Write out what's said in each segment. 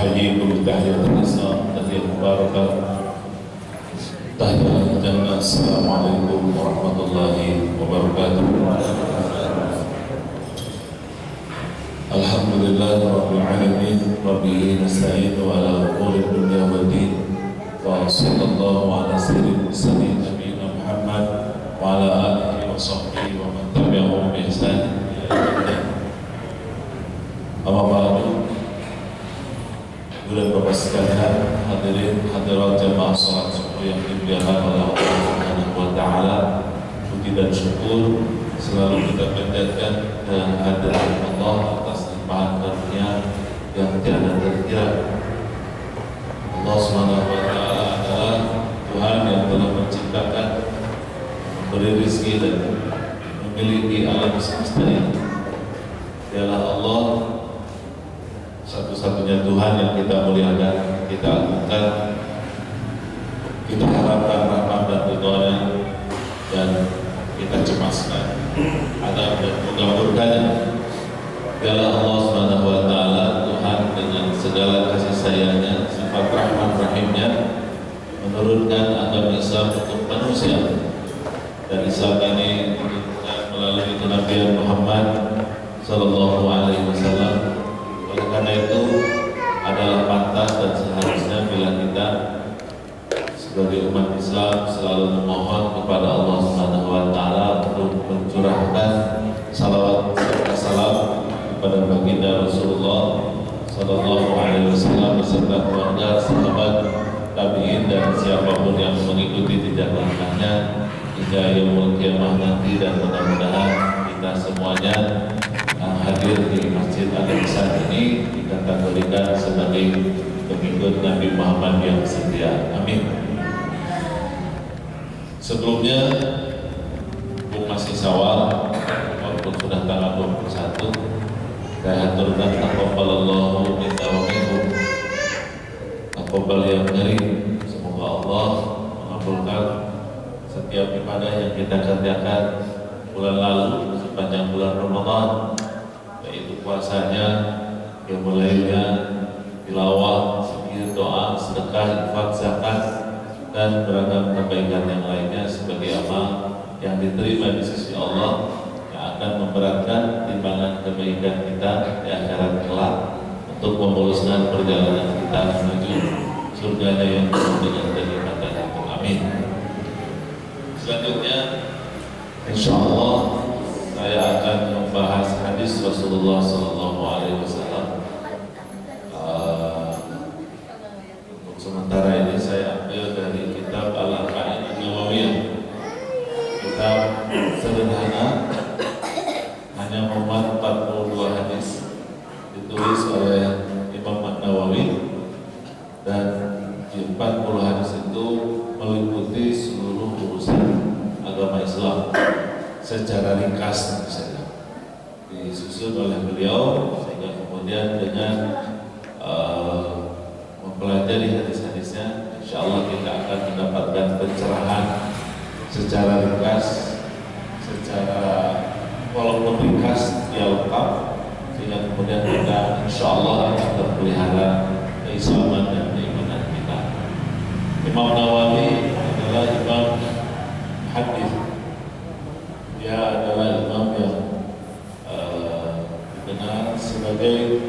أحييكم بتحية الإسلام تحية مباركة تحية الجنة. السلام عليكم ورحمة الله وبركاته. Alhamdulillah Rabbil Alamin Rabbihi nasta'inu ala umuri dunya wa din wa sallallahu ala sayyidil mursalin nabiyina Muhammad wa ala alihi wa sahbihi wa man tabi'ahum bi ihsan ila yaumil din. Amma ba'du. Bulan Bapak sekalian, hadirin hadirat jamaah salat subuh yang dimuliakan oleh Allah Subhanahu wa taala, puji dan syukur selalu kita panjatkan dan hadirat Allah atas limpahan karunia yang tiada terkira. Allah Subhanahu wa taala adalah Tuhan yang telah menciptakan, memberi rezeki dan memiliki alam semesta ini. Dialah Allah satu-satunya Tuhan yang kita muliakan, kita agungkan, kita harapkan rahmat dan ridhonya, dan kita cemaskan adab dan murka-murkanya. Dialah Allah Subhanahu wa taala, Tuhan dengan segala kasih sayangnya, sifat rahman rahimnya, menurunkan agama Islam untuk manusia. Dan Islam ini diturunkan melalui kenabian Muhammad sallallahu alaihi wasallam. Oleh karena itu adalah pantas dan seharusnya bila kita sebagai umat Islam selalu memohon kepada Allah Subhanahu wa taala untuk mencurahkan salawat serta salam kepada baginda Rasulullah sallallahu alaihi wasallam beserta keluarga, sahabat, tabi'in dan siapapun yang mengikuti jejak langkahnya hingga yaumul qiyamah nanti. Dan mudah-mudahan kita semuanya hadir di Masjid Al-Ihsan ini dikategorikan sebagai pengikut Nabi Muhammad yang setia. Amin. Sebelumnya, masih Syawal, walaupun sudah tanggal 21, saya haturkan taqabbalallahu minna wa minkum. Taqabbal yang karim. Semoga Allah mengabulkan setiap ibadah yang kita kerjakan bulan lalu sepanjang bulan Ramadan, yaitu puasanya, qiyamulailnya, tilawah, zikir, doa, sedekah, infak, zakat, dan beragam kebaikan yang lainnya sebagai amal yang diterima di sisi Allah yang akan memberatkan timbangan kebaikan kita di akhirat kelak untuk memuluskan perjalanan kita menuju surganya yang penuh dengan kenikmatan itu. Amin. Selanjutnya, insya Allah saya akan membahas hadis Rasulullah Sallallahu Alaihi Wasallam. Untuk sementara ini saya ambil dari kitab Al-Arba'in An-Nawawiyah, kitab sederhana, hanya memuat 42 hadis, ditulis oleh Imam An-Nawawi, dan di 40 hadis itu meliputi seluruh urusan agama Islam secara ringkas saja, disusun oleh beliau, sehingga kemudian dengan mempelajari hadis-hadisnya, insya Allah kita akan mendapatkan pencerahan secara ringkas, secara walaupun ringkas dia lengkap, sehingga kemudian kita insya Allah akan terpelihara keislaman dan keimanan kita. Imam Nawawi adalah imam hadis. Dia adalah imam yang dikenal sebagai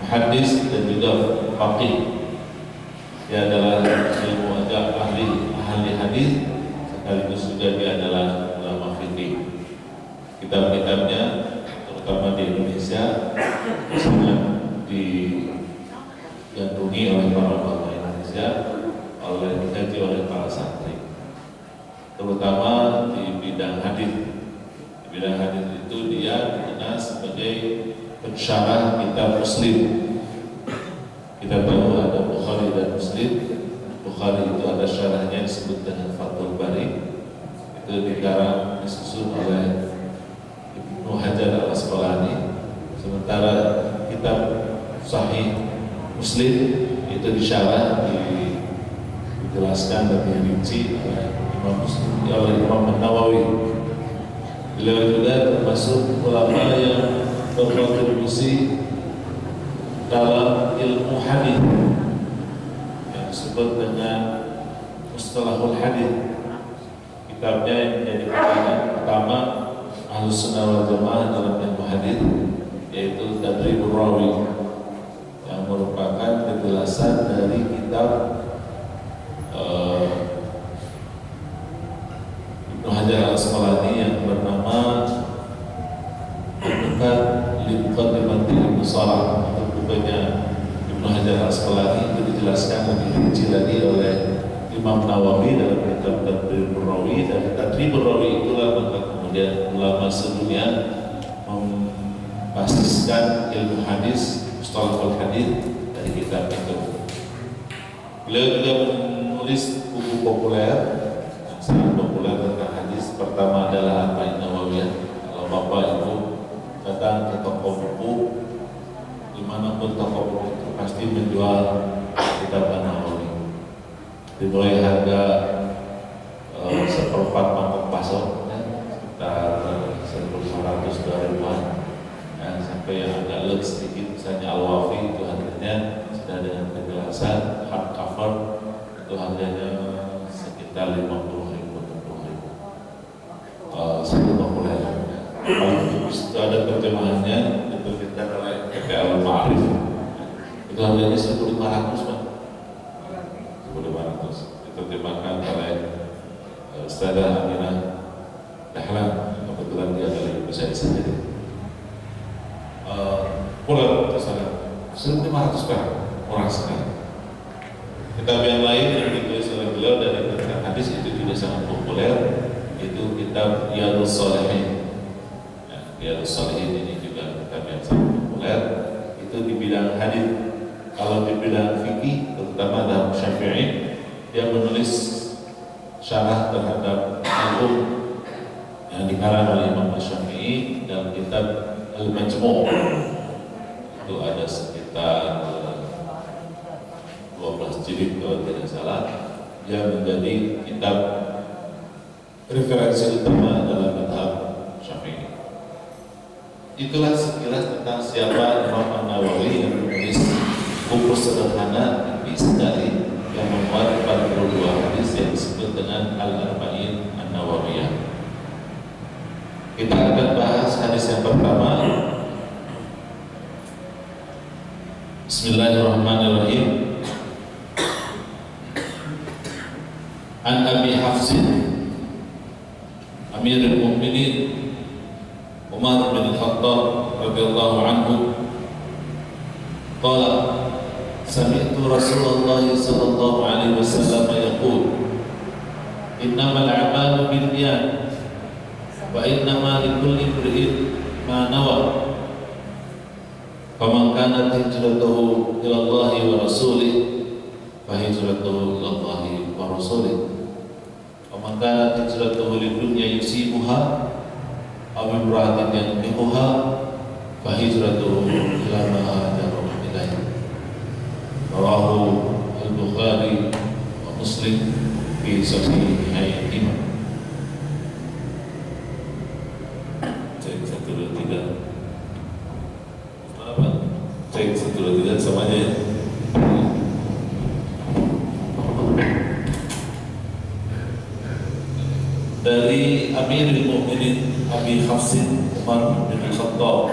hadis dan juga faqih. Dia adalah ilmu agama, ahli hadis, sekaligus juga dia adalah ulama fikih. Kitab-kitabnya terutama di Indonesia sangat digandrungi oleh para ulama Indonesia, dikaji oleh para santri, terutama di bidang hadis. Di bidang hadis itu dia dikenal sebagai pensyarah kitab Muslim. Kita tahu ada Bukhari dan Muslim. Bukhari itu ada syarahnya disebut dengan Fathul Bari. Itu dikarang disusun oleh Ibnu Hajar Al-Asqalani. Sementara kitab Sahih Muslim itu disyarah, dijelaskan lebih rinci oleh Imam Muslim, oleh Imam Nawawi. Beliau juga termasuk ulama yang berkontribusi dalam ilmu hadis yang disebut dengan Mustalahul Hadis. Kitabnya yang menjadi pertanyaan pertama Ahlus Sunnah wal Jamaah dalam ilmu hadis, yaitu Tadribur Rawi, yang merupakan penjelasan dari kitab Ibnu Hajar Al-Asqalani yang bernama Al-Nukat Limuqaddimatil Musalah, atau bukunya Ibnu Hajar Al-Asqalani. Itu dijelaskan lebih rinci lagi oleh Imam Nawawi dalam kitab Tadribur Rawi. Dan Tadribur Rawi itulah maka kemudian ulama sedunia membasiskan ilmu hadis, mustalahul hadis dari kitab itu. Beliau juga menulis buku populer yang sangat populer tentang hadis. Pertama adalah Arba'in Nawawiyah. Kalau Bapak Ibu datang ke toko buku, dimanapun toko buku itu pasti menjual kitab An-Nawawi. Dimulai harga seperempat mangkok bakso, sekitar 1.500-2.000-an, sampai yang agak lebih sedikit, misalnya Al-Wafi, itu harganya sudah dengan penjelasan hardcover, itu harganya sekitar 50.000, 60.000. Satu populer. Itu ada terjemahannya, diterbitkan oleh PPL Ma'arif. Itu harganya 1.500, Pak. 1.500. Diterjemahkan oleh Ustazah Aminah Dahlan, kebetulan dia dari Indonesia sendiri. Populer tersangat 1.500 Pak, murah sekali. Kitab yang lain yang ditulis oleh beliau dari tentang hadis itu juga sangat populer, itu kitab Riyadhus Shalihin. Riyadhus Shalihin ini juga kitab yang sangat populer, itu di bidang hadis. Kalau di bidang fikih, terutama dalam Syafi'i, dia menulis syarah terhadap al-um yang dikarang oleh Imam Syafi'i dalam kitab Al-Majmu'. Itu ada sekitar 12 jilid kalau tidak salah, yang menjadi kitab referensi utama dalam madhab Syafi'i. Itulah sekilas tentang siapa Imam An-Nawawi yang menulis buku sederhana tapi sekali yang memuat 42 hadis yang disebut dengan Al-Arba'in An-Nawawiyah. Kita akan bahas hadis yang pertama. Bismillahirrahmanirrahim. An Abi Hafsin Amirul Mukminin Umar bin Khattab radhiyallahu anhu qala sami'tu Rasulullah sallallahu alaihi wasallam yaqul innamal a'malu binniyat wa innama likulli imri'in ma nawa faman kanat hijratuhu ila Allah wa rasulih fa hijratuhu ila Allah wa rasulih wa man kanat hijratuhu lidunya yusibuha aw imra'atin yankihuha fa hijratuhu ila ma hajara ilaihi. Rawahu Al-Bukhari wa Muslim fi Sahihihima. Cek 1, 2, 3. Apa? Cek 1, 2, 3 semuanya ya. Dari Amirul Mukminin Abi Hafsin Umar bin Khattab,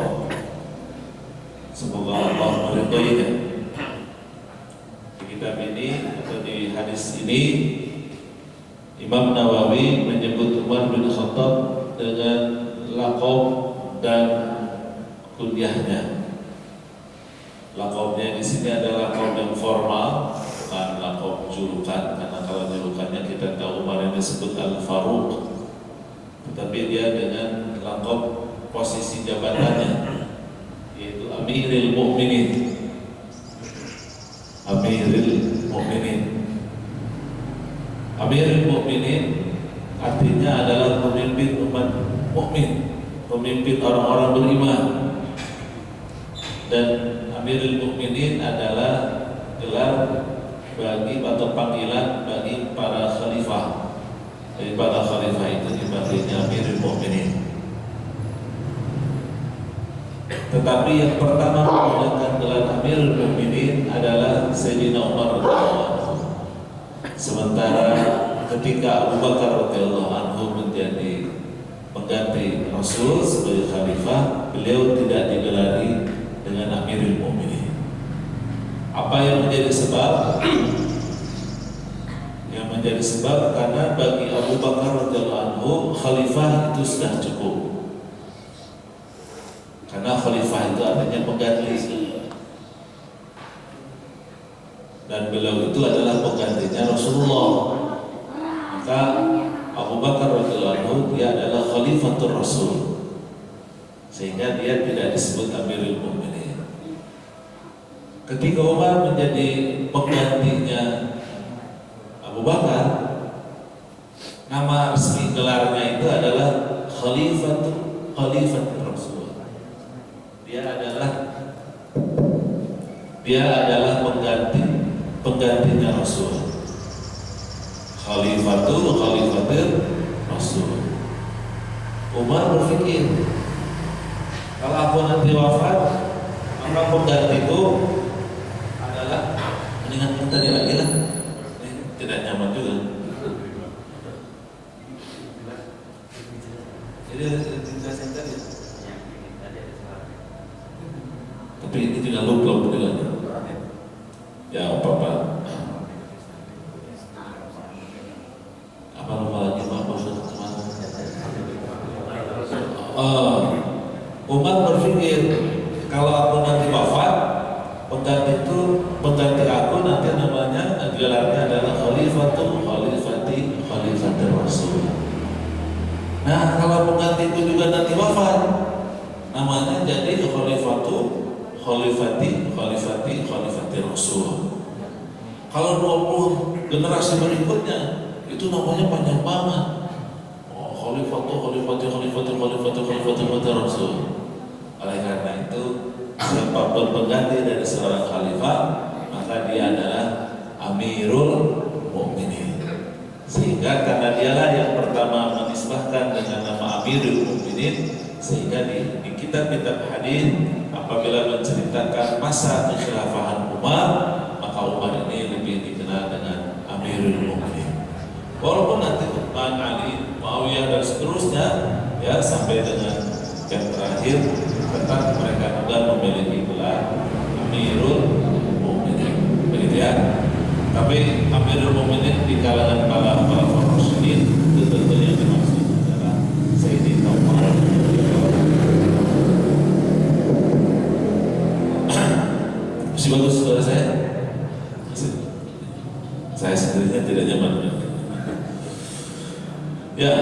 semoga Allah meridhoinya. Kitab ini atau di hadis ini Imam Nawawi menyebut Umar bin Khattab dengan laqab dan kunyahnya. Laqabnya di sini adalah laqab yang formal, bukan laqab julukan, karena kalau julukannya kita tahu Umar yang disebut Al-Faruq, tetapi dia dengan laqab posisi jabatannya, yaitu Amirul Mukminin. Amirul Mukminin. Amirul Mukminin artinya adalah pemimpin umat mukmin, pemimpin orang-orang beriman. Dan Amirul Mukminin adalah gelar bagi atau panggilan bagi para khalifah. Jadi para khalifah itu dipanggilnya Amirul Mukminin. Tetapi yang pertama menggunakan gelar Amirul Mukminin ketika Abu Bakar radhiyallahu anhu menjadi pengganti Rasul sebagai khalifah, beliau tidak digelari dengan Amirul Mukminin. Apa yang menjadi sebab? Yang menjadi sebab karena bagi Abu Bakar radhiyallahu anhu khalifah itu sudah cukup. Karena khalifah itu artinya pengganti, dan beliau itu adalah penggantinya Rasulullah. Maka Abu Bakar radhiyallahu anhu dia adalah khalifatul Rasul, sehingga dia tidak disebut Amirul Mukminin. Ketika Umar menjadi penggantinya Abu Bakar, nama resmi gelarnya itu adalah Khalifatul Rasul. Dia adalah penggantinya Rasul. Khalifatul Rasul. Umar berpikir, kalau aku nanti wafat, maka penggantiku adalah mendingan kita lagi lah. Tidak nyaman juga. Jadi dijelasin tadi. Tapi ini juga lupa dengan. Ya apa-apa. Apa lupa lagi maksud kemana? Umar berpikir, kalau aku nanti wafat, pengganti aku nanti namanya gelarnya adalah Khalifatul Rasul. Nah, kalau penggantiku juga nanti wafat, namanya jadi Khalifati Rasul. Kalau 20 generasi berikutnya itu namanya panjang banget. Khalifati Rasul. Oleh karena itu, siapapun pengganti dari seorang khalifah, maka dia adalah Amirul Mukminin. Sehingga karena dialah yang pertama menisbahkan dengan nama Amirul Mukminin, sehingga di kitab-kitab hadis apabila menceritakan masa kekhilafahan Umar, maka Umar ini lebih dikenal dengan Amirul Mukminin. Walaupun nanti Utsman, Ali, Muawiyah dan seterusnya, ya sampai dengan yang terakhir, tetap mereka juga memiliki gelar Amirul Mukminin. Begitu ya. Tapi Amirul Mukminin di kalangan para muslimin itu tentunya dimaksud adalah Sayyidina Umar. Masih bagus suara saya? Saya sendirinya tidak nyaman. Ya,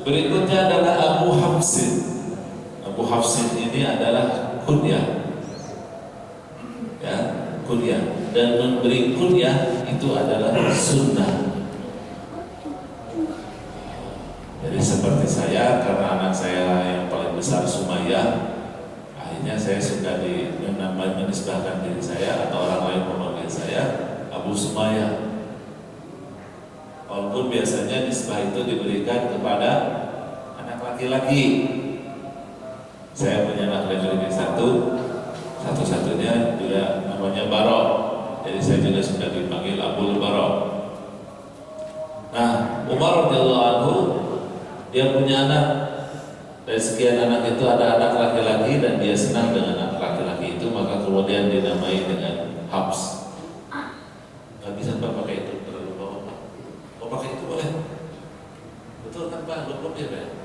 berikutnya adalah Abu Hafsin. Abu Hafsin ini adalah kunyah, ya, kunyah. Dan memberi kunyah itu adalah sunnah. Jadi seperti saya, karena anak saya yang paling besar Sumayyah, akhirnya saya suka menisbahkan diri saya atau orang lain memanggil saya Abu Sumayyah. Walaupun biasanya nisbah itu diberikan kepada anak laki-laki. Saya punya anak laki-laki satu-satunya juga namanya Barok. Jadi saya juga sudah dipanggil Abu Barok. Nah, Umar radhiyallahu anhu dia punya anak. Dari sekian anak itu ada anak laki-laki dan dia senang dengan anak laki-laki itu, maka kemudian dinamai dengan Hafs. Gak bisa Pak pakai itu, terlalu bawah Pak. Mau pakai itu boleh? Betul kan Pak? Belum ya?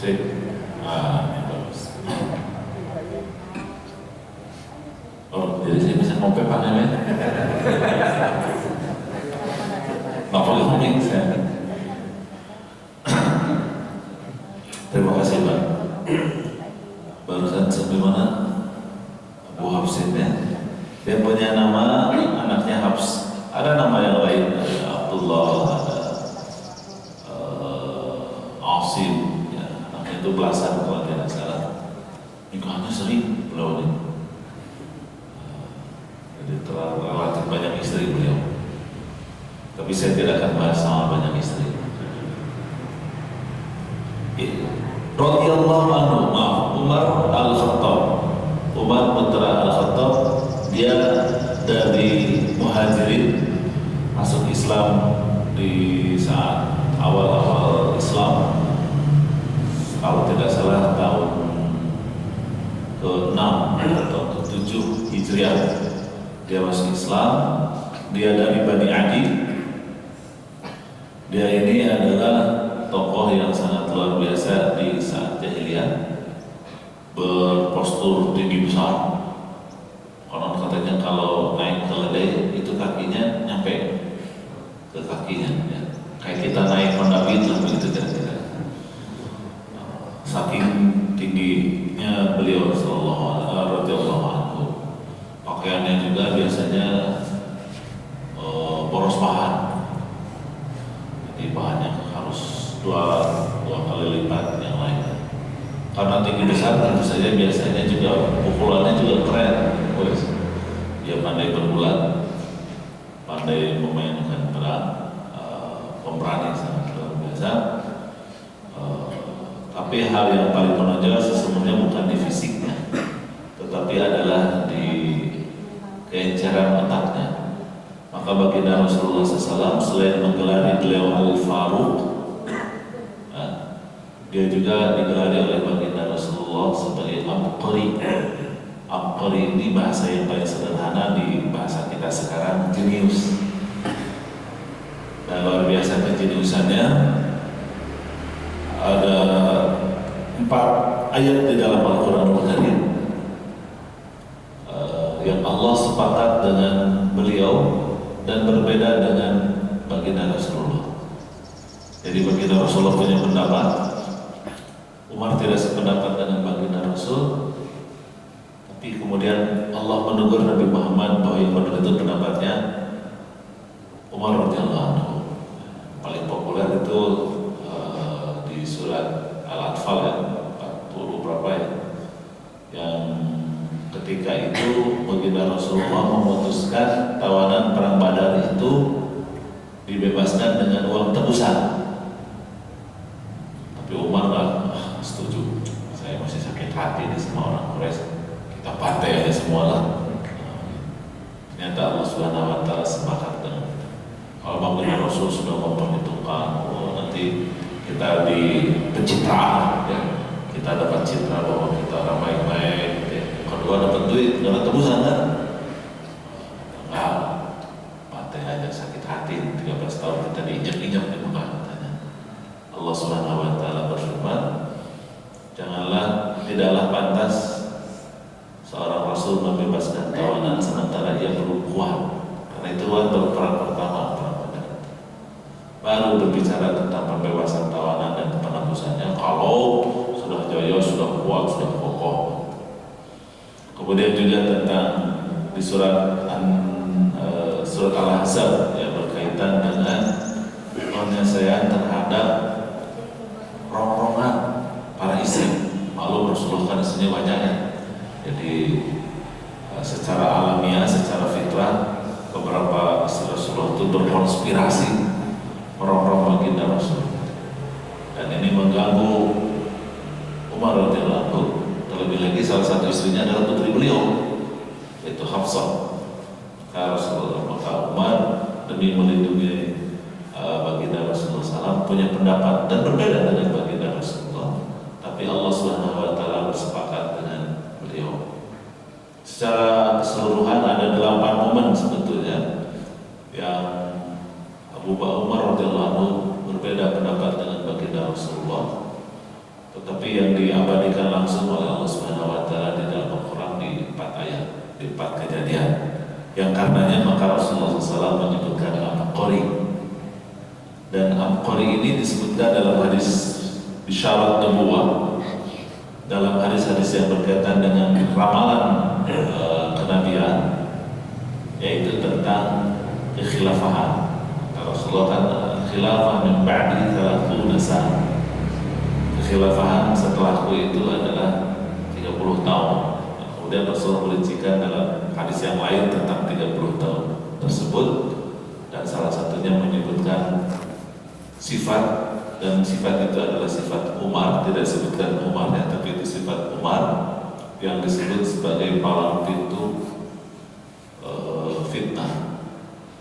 Ini bagus. Oh, jadi saya bisa ngompe panel ya? Nggak boleh ngomong saya. Terima kasih Pak. Barusan sampai mana? Abu Hafsin ya. Dia punya nama, anaknya Hafs. Ada nama yang lain, ada Abdullah, ada Asim. Itu belasan kalau tidak salah. Nikahnya sering. beliau ini. Jadi relatif banyak istri beliau. Tapi saya tidak akan bahas soal banyak istri. Radhiyallahu anhu, Umar Al-Khattab. Umar putra Al-Khattab, dia dari Muhajirin, masuk Islam di saat awal-awal Islam, kalau tidak salah tahun ke-6 atau ke-7 Hijriah dia masuk Islam. Dia dari Bani Adi. Dia ini adalah tokoh yang sangat luar biasa di saat jahiliyah, berpostur tinggi besar. Konon katanya kalau naik keledai itu kakinya nyampe ke kakinya, ya. Kayak kita naik Honda Beat lah begitu kira-kira. Saking tingginya beliau radhiyallahu anhu. Pakaiannya juga biasanya boros bahan. Jadi bahannya harus dua kali lipat yang lain. Karena tinggi besar tentu saja biasanya juga pukulannya juga keren. Dia pandai bergulat, pandai memainkan perang, pemberani sangat luar biasa. Tapi hal yang paling menonjol sesungguhnya bukan di fisiknya, tetapi adalah di keenceran otaknya. Maka baginda Rasulullah SAW selain menggelari beliau Al-Faruq, dia juga digelari oleh baginda Rasulullah sebagai Abqari. Abqari ini bahasa yang paling sederhana di bahasa kita sekarang, jenius. Dan luar biasa kejeniusannya. Ada 4 ayat di dalam Al-Quranul Karim yang Allah sepakat dengan beliau dan berbeda dengan baginda Rasulullah. Jadi baginda Rasulullah punya pendapat, Umar tidak sependapat dengan baginda Rasul. Tapi kemudian Allah menegur Nabi Muhammad bahwa yang benar itu pendapatnya Umar radhiyallahu anhu. Paling populer itu di surat Al-Anfal ya, 40 berapa ya, yang ketika itu baginda Rasulullah memutuskan tawanan perang Badar itu dibebaskan dengan uang tebusan. Tapi Umar nggak setuju. Saya masih sakit hati di semua orang Quraisy. Kita pantai aja semua lah. Ternyata Allah Subhanahu wa Ta'ala sepakat dengan itu. Kalau baginda Rasul sudah memperhitungkan, nanti kita di pencitraan, ya. Kita dapat citra bahwa kita orang baik-baik, ya. Kedua dapat duit, dapat tebusan kan? Enggak, pantai aja sakit hati. 13 tahun kita diinjak-injak di Mekah katanya. Allah Subhanahu wa Ta'ala berfirman, tidaklah pantas seorang Rasul membebaskan tawanan sementara ia belum kuat. Karena itu baru perang pertama, perang Badar. Baru berbicara tentang pembebasan tawanan dan penebusannya kalau sudah jaya, sudah kuat, sudah kokoh. Kemudian juga tentang di surat Al-Ahzab yang berkaitan dengan penyelesaian terhadap rongrongan para istri. Maklum Rasulullah kan istrinya banyak ya. Jadi secara alamiah, secara fitrah, beberapa istri Rasulullah itu berkonspirasi merongrong baginda Rasul. Dan ini mengganggu Umar radhiyallahu anhu. Terlebih lagi salah satu istrinya adalah putri beliau, yaitu Hafsah. Maka Umar demi melindungi baginda Rasulullah SAW punya pendapat dan berbeda dengan baginda Rasulullah. Tapi Allah Subhanahu wa Ta'ala bersepakat dengan beliau. Secara keseluruhan ada 8 momen sebetulnya yang Abu Bakar Umar radhiyallahu anhu berbeda pendapat dengan baginda Rasulullah. Tetapi yang diabadikan langsung oleh Allah Subhanahu wa Ta'ala di dalam Al-Quran di 4 ayat, di 4 kejadian. Yang karenanya maka Rasulullah SAW menyebutkan Abqari. Dan Abqari ini disebutkan dalam hadis isyarat nubuwah, dalam hadis-hadis yang berkaitan dengan ramalan kenabian, yaitu tentang kekhilafahan. Rasulullah kan khilafah min ba'di 30 sa'ah. Kekhilafahan setelahku itu adalah 30 tahun. Kemudian Rasulullah merincikan dalam hadis yang lain tentang 30 tahun tersebut, dan salah satunya menyebutkan sifat, dan sifat itu adalah sifat Umar, tidak disebutkan Umarnya, tapi itu sifat Umar yang disebut sebagai palang pintu fitnah.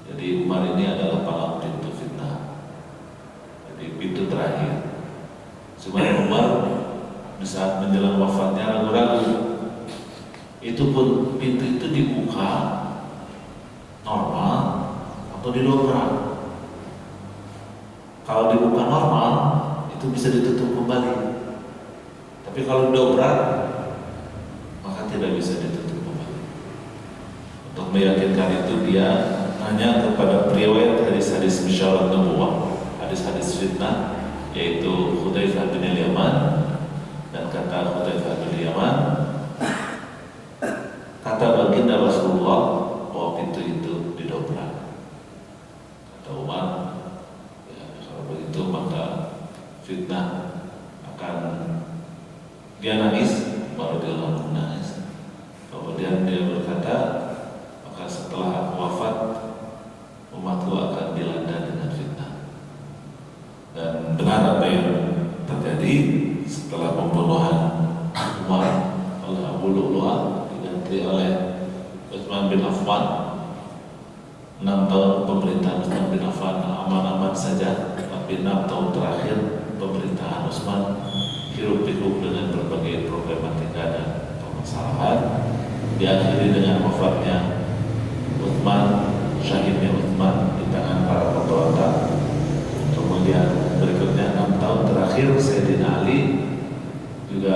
Jadi Umar ini adalah palang pintu fitnah, jadi pintu terakhir. Cuma Umar di saat menjelang wafatnya ragu-ragu. Itu pun pintu itu dibuka normal atau didobrak. Kalau dibuka normal itu bisa ditutup kembali, tapi kalau didobrak maka tidak bisa ditutup kembali. Untuk meyakinkan itu dia nanya kepada periwayat hadis-hadis Misyarat Nubuwah, hadis-hadis fitnah, yaitu Hudzaifah bin Yaman, dan kata Hudzaifah bin Yaman, kata baginda Rasulullah bahwa pintu itu didobrak. Kata Umar, ya, kalau begitu maka fitnah akan, dia nangis, baru dia langsung nangis. Kemudian dia berkata, maka setelah aku wafat umatku akan dilanda dengan fitnah. Dan benar apa yang terjadi setelah pembunuhan Umar oleh Abu Lu'lu'ah diganti oleh Utsman bin Affan. 6 tahun pemerintahan Utsman bin Affan aman-aman saja, tapi 6 tahun terakhir pemerintahan Utsman hiruk-pikuk dengan berbagai problematika dan permasalahan. Diakhiri dengan wafatnya Utsman, syahidnya Utsman di tangan para pemberontak. Kemudian berikutnya 6 tahun terakhir Sayyidina Ali juga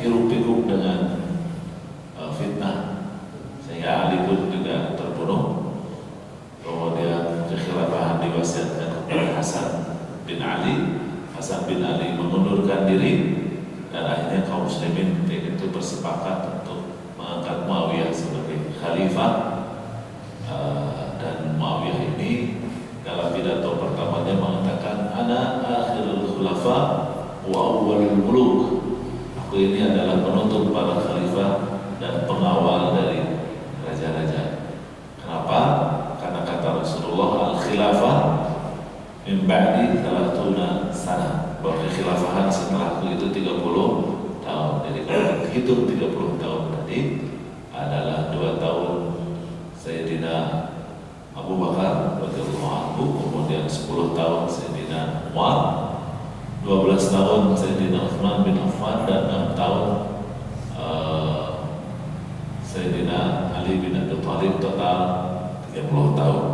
hiruk-pikuk dengan fitnah, sehingga Ali pun juga terbunuh. Kemudian kekhilafahan diwasiatkan kepada Hasan bin Ali. Hasan bin Ali mengundurkan diri, dan akhirnya kaum muslimin ketika itu bersepakat untuk mengangkat Muawiyah sebagai khalifah. Dan Muawiyah ini dalam pidato pertamanya mengatakan, ana akhirul khulafa wa awwalul muluk. Aku ini adalah penutup para khalifah dan pengawal dari raja-raja. Kenapa? Karena kata Rasulullah, al-khilafah min ba'di 30 sana, bahwa kekhilafahan setelahku itu 30 tahun. Jadi kalau dihitung 30 tahun tadi adalah 2 tahun Sayyidina Abu Bakar radhiyallahu anhu, kemudian 10 tahun Sayyidina Umar, 12 tahun Sayyidina Utsman bin Affan, dan 6 tahun Sayyidina Ali bin Abi Thalib, total 30 tahun.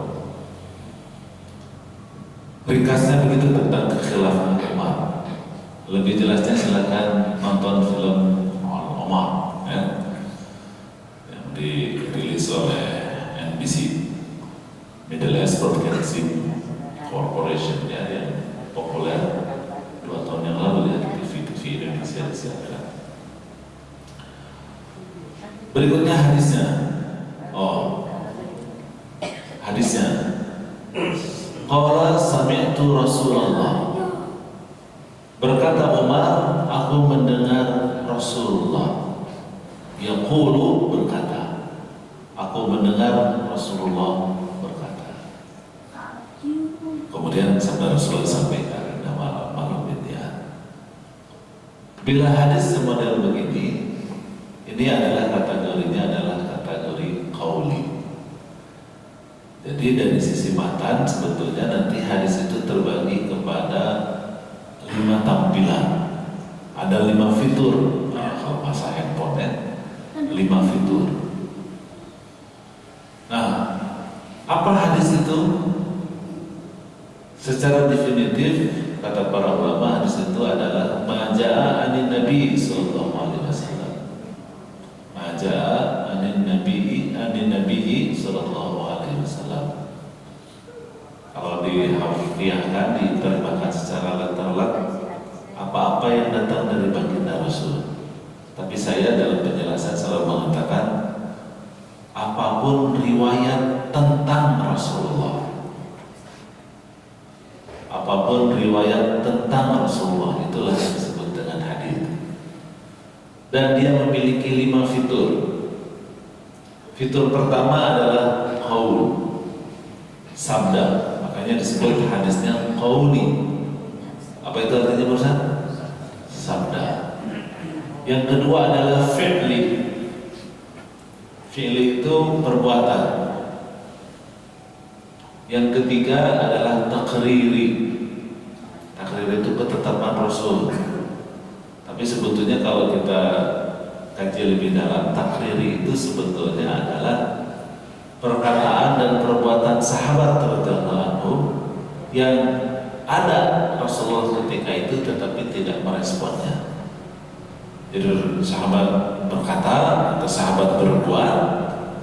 Ringkasnya begitu tentang kekhilafan Umar. Lebih jelasnya silakan nonton film Umar, ya, yang dirilis oleh NBC, Middle East Broadcasting Corporation, ya, yang populer 2 tahun yang lalu ya di TV Indonesia disiarkan. Berikutnya hadisnya. Hadisnya. Qala sami'tu Rasulullah. Berkata Umar, aku mendengar Rasulullah. Yaqulu, berkata, aku mendengar Rasulullah berkata. Kemudian sabda Rasulullah sampaikan, nama malam ya. Bila hadis semodel begini, ini adalah kategorinya adalah kategori qauli. Jadi dari sisi matan sebetulnya nanti hadis itu terbagi kepada 5 tampilan. Ada 5 fitur. Nah, kalau bahasa handphone ya, 5 fitur. Nah, apa hadis itu? Secara definitif kata para ulama, hadis itu adalah maja'a anin Nabi sallallahu alaihi wasallam. Maja'a anin Nabi sallallahu alaihi wasallam. Kalau dihafidhkan, diterjemahkan secara letterlek, apa-apa yang datang dari baginda Rasul. Tapi saya dalam penjelasan selalu mengatakan apapun riwayat tentang Rasulullah. Apapun riwayat tentang Rasulullah, itulah yang disebut dengan hadis. Dan dia memiliki 5 fitur. Fitur pertama adalah qaul, sabda, makanya disebut hadisnya qauli. Apa itu artinya Ustaz? Sabda. Yang kedua adalah fi'li. Fi'li itu perbuatan. Yang ketiga adalah takriri. Takriri itu ketetapan Rasul. Tapi sebetulnya kalau kita kaji lebih dalam, takriri itu sebetulnya adalah perkataan dan perbuatan sahabat radhiyallahu anhu yang ada Rasulullah ketika itu tetapi tidak meresponnya. Jadi sahabat berkata atau sahabat berbuat,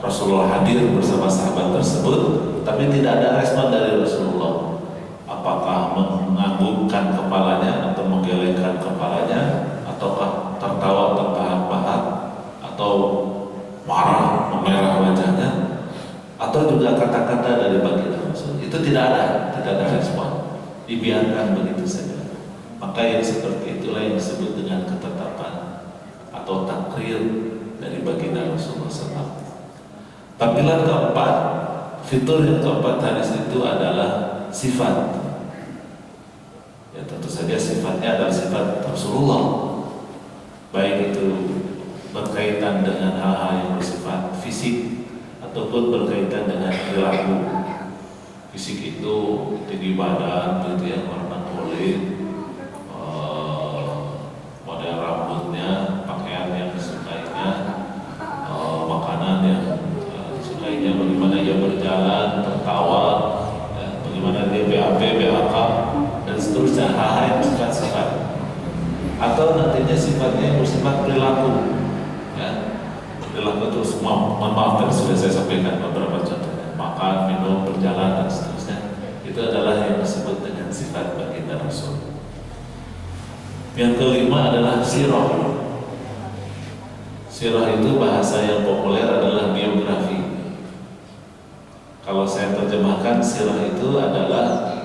Rasulullah hadir bersama sahabat tersebut, tapi tidak ada respon dari Rasulullah. Apakah menganggukkan kepalanya atau menggelengkan kepalanya, ataukah tertawa terbahak-bahak, atau marah memerah wajahnya, atau juga kata-kata dari baginda Rasul. Itu tidak ada respon, dibiarkan begitu saja. Maka yang seperti itulah yang disebut dengan ketetapan atau takrir dari baginda Rasulullah SAW. Tampilan keempat, fitur yang keempat hadis itu adalah sifat. Ya tentu saja sifatnya adalah sifat Rasulullah, baik itu berkaitan dengan hal-hal yang bersifat fisik ataupun berkaitan dengan perilaku. Fisik itu tinggi badan, begitu ya, warna kulit, model rambutnya, pakaian yang disukainya, makanan yang disukainya, bagaimana dia berjalan, tertawa, ya, bagaimana dia BAP, BAK, dan seterusnya, hal-hal yang sifat-sifat. Atau nantinya sifatnya yang bersifat perilaku, ya, perilaku itu semua. Maaf tadi sudah saya sampaikan beberapa contohnya, makan, minum, berjalan, dan seterusnya. Itu adalah yang disebut dengan sifat baginda Rasul. Yang kelima adalah sirah. Sirah itu bahasa yang populer adalah biografi. Kalau saya terjemahkan, sirah itu adalah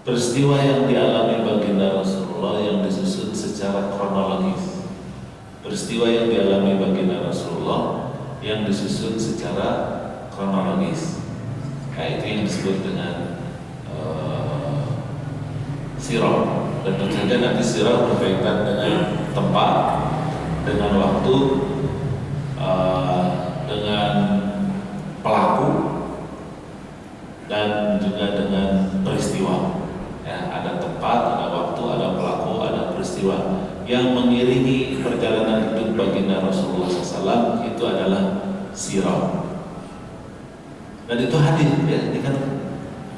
peristiwa yang dialami baginda Rasulullah yang disusun secara kronologis. Peristiwa yang dialami baginda Rasulullah yang disusun secara kronologis. Nah, itu yang disebut dengan sirah. Dan tentu saja nanti sirah berkaitan dengan tempat, dengan waktu, dengan pelaku, dan juga dengan peristiwa. Ya, ada tempat, ada waktu, ada pelaku, ada peristiwa yang mengiringi perjalanan hidup baginda Rasulullah SAW. Itu adalah sirah. Dan itu hadis, ya. Ini kan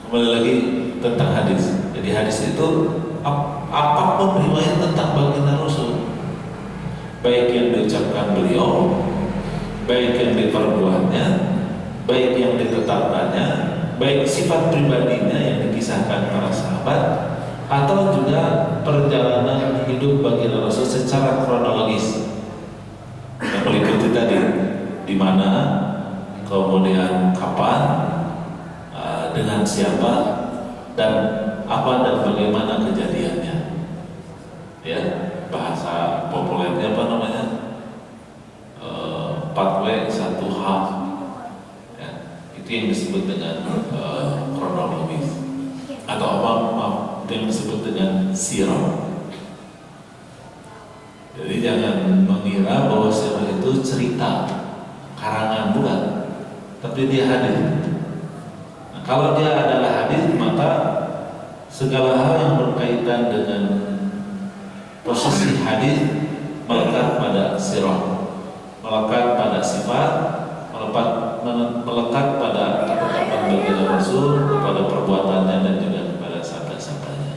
kembali lagi tentang hadis. Jadi hadis itu apapun riwayat tentang baginda Rasul, baik yang diucapkan beliau, baik yang diperbuatnya, baik yang ditetapkannya, baik sifat pribadinya yang dikisahkan para sahabat, atau juga perjalanan hidup baginda Rasul secara kronologis yang meliputi tadi di mana, kemudian kapan, dengan siapa, dan apa dan bagaimana kejadiannya. Ya, bahasa populernya apa namanya? 4W 1H. Ya, itu yang disebut dengan kronologis. Atau apa? Itu yang disebut dengan sirah. Jadi jangan mengira bahwa sirah itu cerita karangan, bukan, tapi dia hadis. Nah, kalau dia adalah hadis, maka segala hal yang berkaitan dengan posisi hadis melekat pada sirah, melekat pada sifat, melekat pada ketetapan baginda Rasul, kepada perbuatannya dan juga kepada sabda-sabdanya.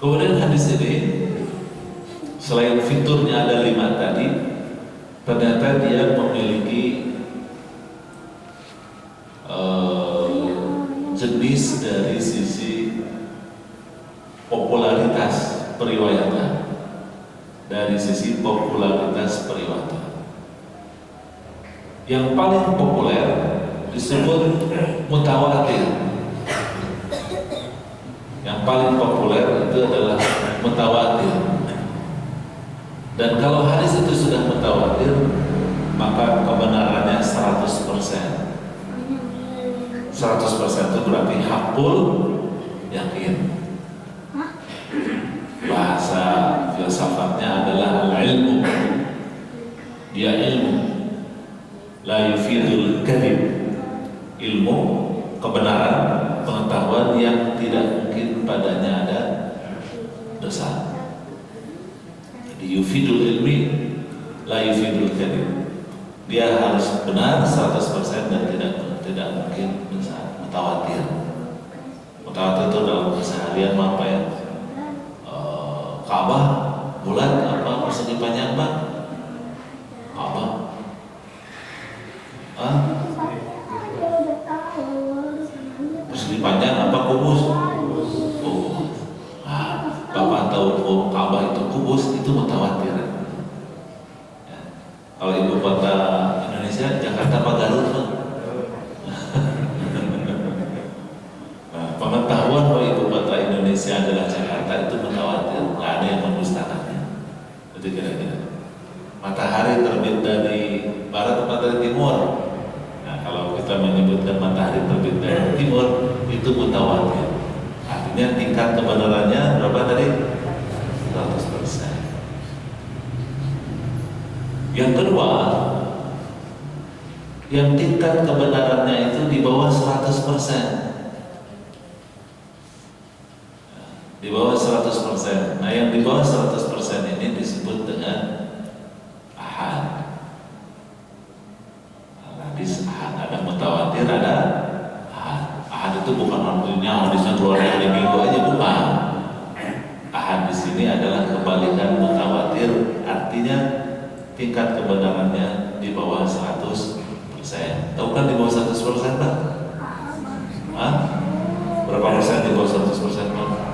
Kemudian hadis ini selain fiturnya ada 5 tadi, ternyata dia memiliki jenis dari sisi popularitas periwayatan. Dari sisi popularitas periwayatan, yang paling populer disebut mutawatir. Yang paling populer itu adalah mutawatir. Dan kalau hadis itu sudah mutawatir, maka kebenarannya 100%. 100% itu berarti hakul yakin. Bahasa filsafatnya adalah al-ilmu. Dia ilmu. La yufidul kadhib. Ilmu, kebenaran, pengetahuan yang tidak mungkin padanya ada dosa. Jadi yufidul ilmi, la yufidul kadhib. Dia harus benar 100% dan tidak mungkin dosa. Mutawatir. Mutawatir itu dalam keseharian apa ya? Ka'bah bulat apa persegi panjang Pak? Ka'bah. Persegi panjang apa kubus? Kubus. Bapak tahu Ka'bah itu kubus, itu mutawatir. Ya. Kalau ibu kota Indonesia Jakarta apa Garut Pak? Nah, pengetahuan bahwa ibu kota Indonesia adalah Jakarta itu mutawatir, nggak ada yang mendustakannya. Itu kira-kira. Matahari terbit dari barat atau dari timur. Nah, kalau kita menyebutkan matahari terbit dari timur itu mutawatir. Artinya tingkat kebenarannya berapa tadi? 100%. Yang kedua, yang tingkat kebenarannya itu di bawah 100%. Di bawah 100%. Nah, yang di bawah 100% ini disebut dengan ahad. Hadis ahad, ada mutawatir, ada ahad. Ahad itu bukan artinya hadisnya keluar dari minggu aja, bukan. Ahad di sini adalah kebalikan mutawatir, artinya tingkat kebenarannya di bawah 100%. Tahu kan di bawah 100% Pak? Hah? Berapa persen di bawah 100% Pak?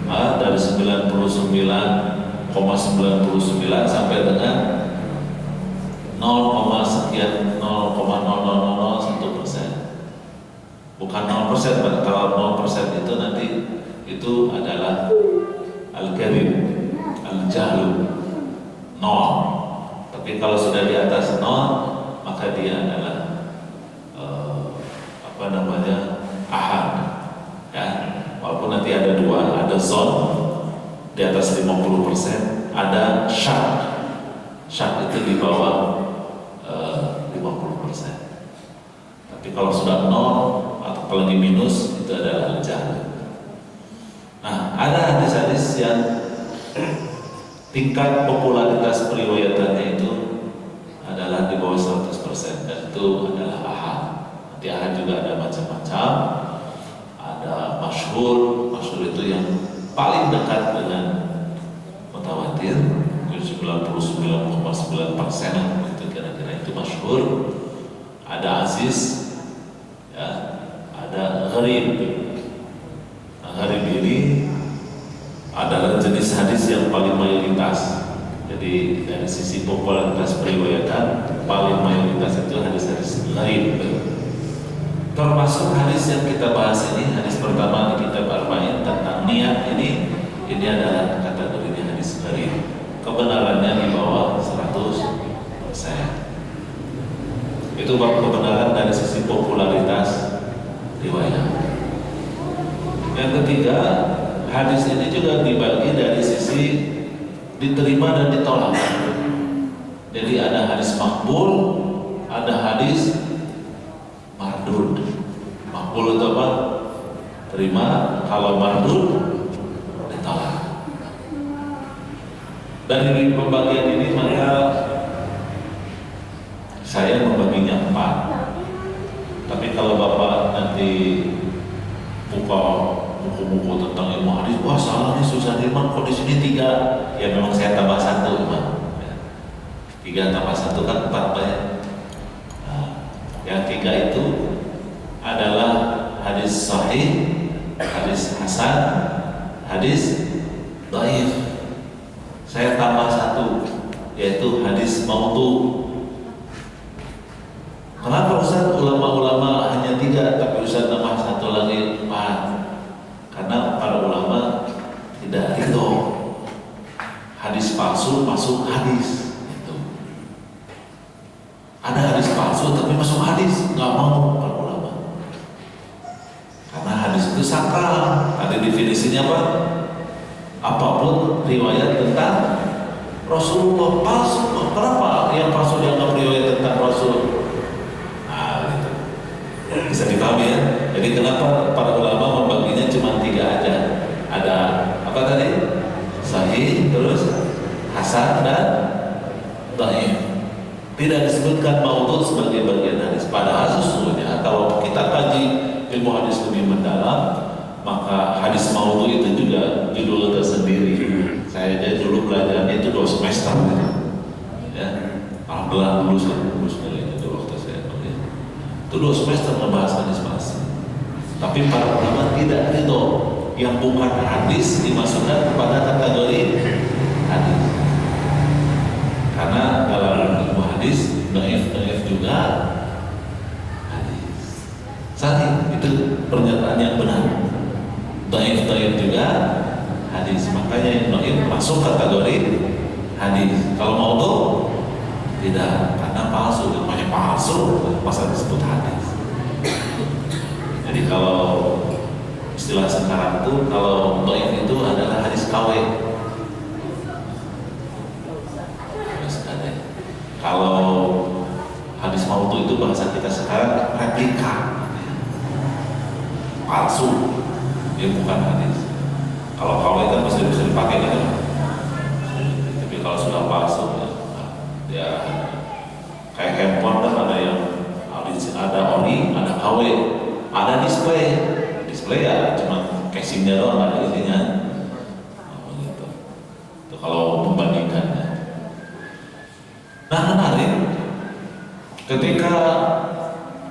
Dari 99,99 sampai dengan 0, sekian 0,0001%. Bukan 0%, kalau 0% itu nanti itu adalah al-kadhib, al-jahlu, 0. Tapi kalau sudah di atas 0, maka dia adalah ahad. Ya. Walaupun nanti ada dua, ada zon di atas 50%, ada syak. Syak itu di bawah 50%. Tapi kalau sudah 0 atau apalagi minus, itu adalah al-jahl. Nah, ada hadis-hadis yang tingkat popularitas periwayatannya itu adalah di bawah 100%, dan itu adalah ahad. Nanti ahad juga ada macam-macam. Ada masyhur itu yang paling dekat dengan mutawatir, 99,9% itu kira-kira itu masyhur. Ada aziz, ya, ada gharib. Nah, gharib ini adalah jenis hadis yang paling mayoritas. Jadi dari sisi popularitas periwayatan, paling mayoritas itu hadis-hadis gharib. Termasuk hadis yang kita bahas ini, hadis pertama di kitab Arba'in tentang niat ini adalah kategorinya hadis gharib. Kebenarannya di bawah 100%. Itu bab kebenaran dari sisi popularitas riwayat. Yang ketiga, hadis ini juga dibagi dari sisi diterima dan ditolak. Jadi ada hadis makbul, ada hadis mardud. Makbul itu apa? Terima. Kalau mardud, ditolak. Dari pembagian ini maka saya membaginya 4. Tapi kalau Bapak nanti buka buku-buku tentang ilmu hadis, wah salah nih, susah Iman, kok di sini 3? Ya memang saya tambah 1 Iman. 3 tambah 1 kan 4 banyak. Nah, yang 3 itu adalah hadis sahih, hadis hasan, hadis dhaif. Saya tambah 1, yaitu hadis maudhu. Kenapa Ustaz ulama-ulama hanya 3 tapi Ustaz tambah 1 lagi 4? Karena para ulama tidak ridho hadis palsu masuk hadis itu. nggak mau para ulama. Karena hadis itu sakral. Ada definisinya apa? Apapun riwayat tentang Rasulullah palsu. Kenapa yang palsu dianggap riwayat tentang Rasul? Nah, gitu. Bisa dipahami ya. Jadi kenapa para ulama membaginya cuma 3 aja? Ada apa tadi? Sahih, terus hasan dan dhaif. Tidak disebutkan maudhu sebagai bagian hadis. Padahal sesungguhnya kalau kita kaji ilmu hadis lebih mendalam, maka hadis maudhu itu juga judul tersendiri. Saya aja dulu belajarnya itu 2 semester ya. Alhamdulillah lulus dari itu waktu saya kuliah. Itu 2 semester membahas hadis palsu. Tapi para ulama tidak ridho yang bukan hadis dimasukkan kepada kategori hadis. Karena dalam ilmu hadis dhaif juga hadis. Sahih itu pernyataan yang benar. Dhaif juga hadis. Makanya yang dhaif masuk kategori hadis. Kalau maudhu tidak, karena palsu. Namanya palsu masa disebut hadis. Jadi kalau istilah sekarang itu, kalau dhaif itu adalah hadis KW. Kalau hadis maudhu itu bahasa kita sekarang replika, palsu, dia bukan hadis. Kalau KW kan masih bisa dipakai gitu. Tapi kalau sudah palsu ya kayak handphone kan ada yang ada ori, ada KW, ada display ya cuma casingnya doang, ada isinya. Gitu. Itu kalau membandingkannya. Nah, menarik ketika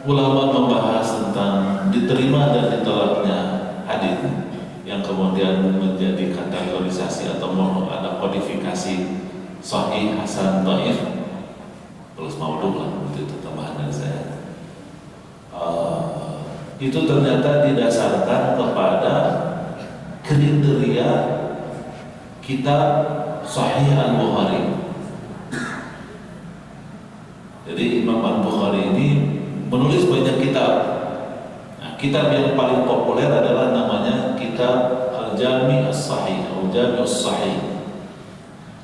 ulama membahas tentang diterima dan ditolaknya hadis yang kemudian menjadi kategorisasi atau ada kodifikasi sahih, hasan, dhaif, terus maudhu lah, itu tambahan dari saya. Itu ternyata didasarkan kepada kriteria kitab Sahih Al-Bukhari. Jadi Imam Al-Bukhari ini menulis banyak kitab. Nah, kitab yang paling populer adalah namanya kitab Al-Jami' As-Sahih atau Jami' As-Sahih.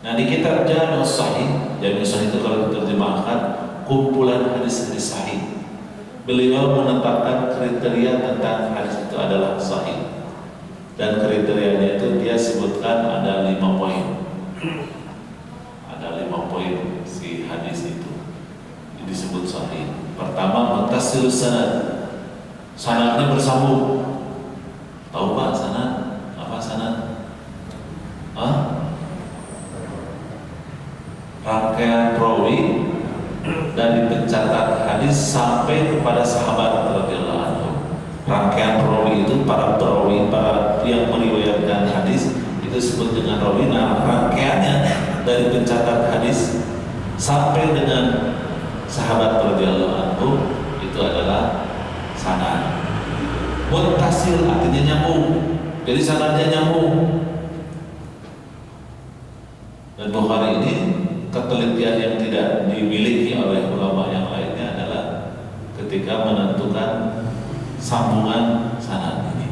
Nah, di kitab Jami' As-Sahih, Jami' As-Sahih itu kalau diterjemahkan kumpulan hadis-hadis sahih. Beliau menetapkan kriteria tentang hadis itu adalah sahih. Dan kriterianya itu dia sebutkan ada 5 poin. Ada 5 poin si hadis itu disebut sahih. Pertama, muttasil sanad. Sanadnya bersambung. Tahu Pak sanad? Apa sanad? Rangkaian rawi dari pencatat hadis sampai kepada sahabat radhiyallahu anhu. Rangkaian rawi itu para perawi, para yang meriwayatkan hadis itu disebut dengan rawi. Nah, rangkaiannya dari pencatat hadis sampai dengan sahabat radhiyallahu anhu itu adalah sanad. Muttasil artinya nyambung. Jadi sanadnya nyambung. Dan Bukhari ini ketelitian yang tidak dimiliki oleh ulama yang lainnya adalah ketika menentukan sambungan sanad ini.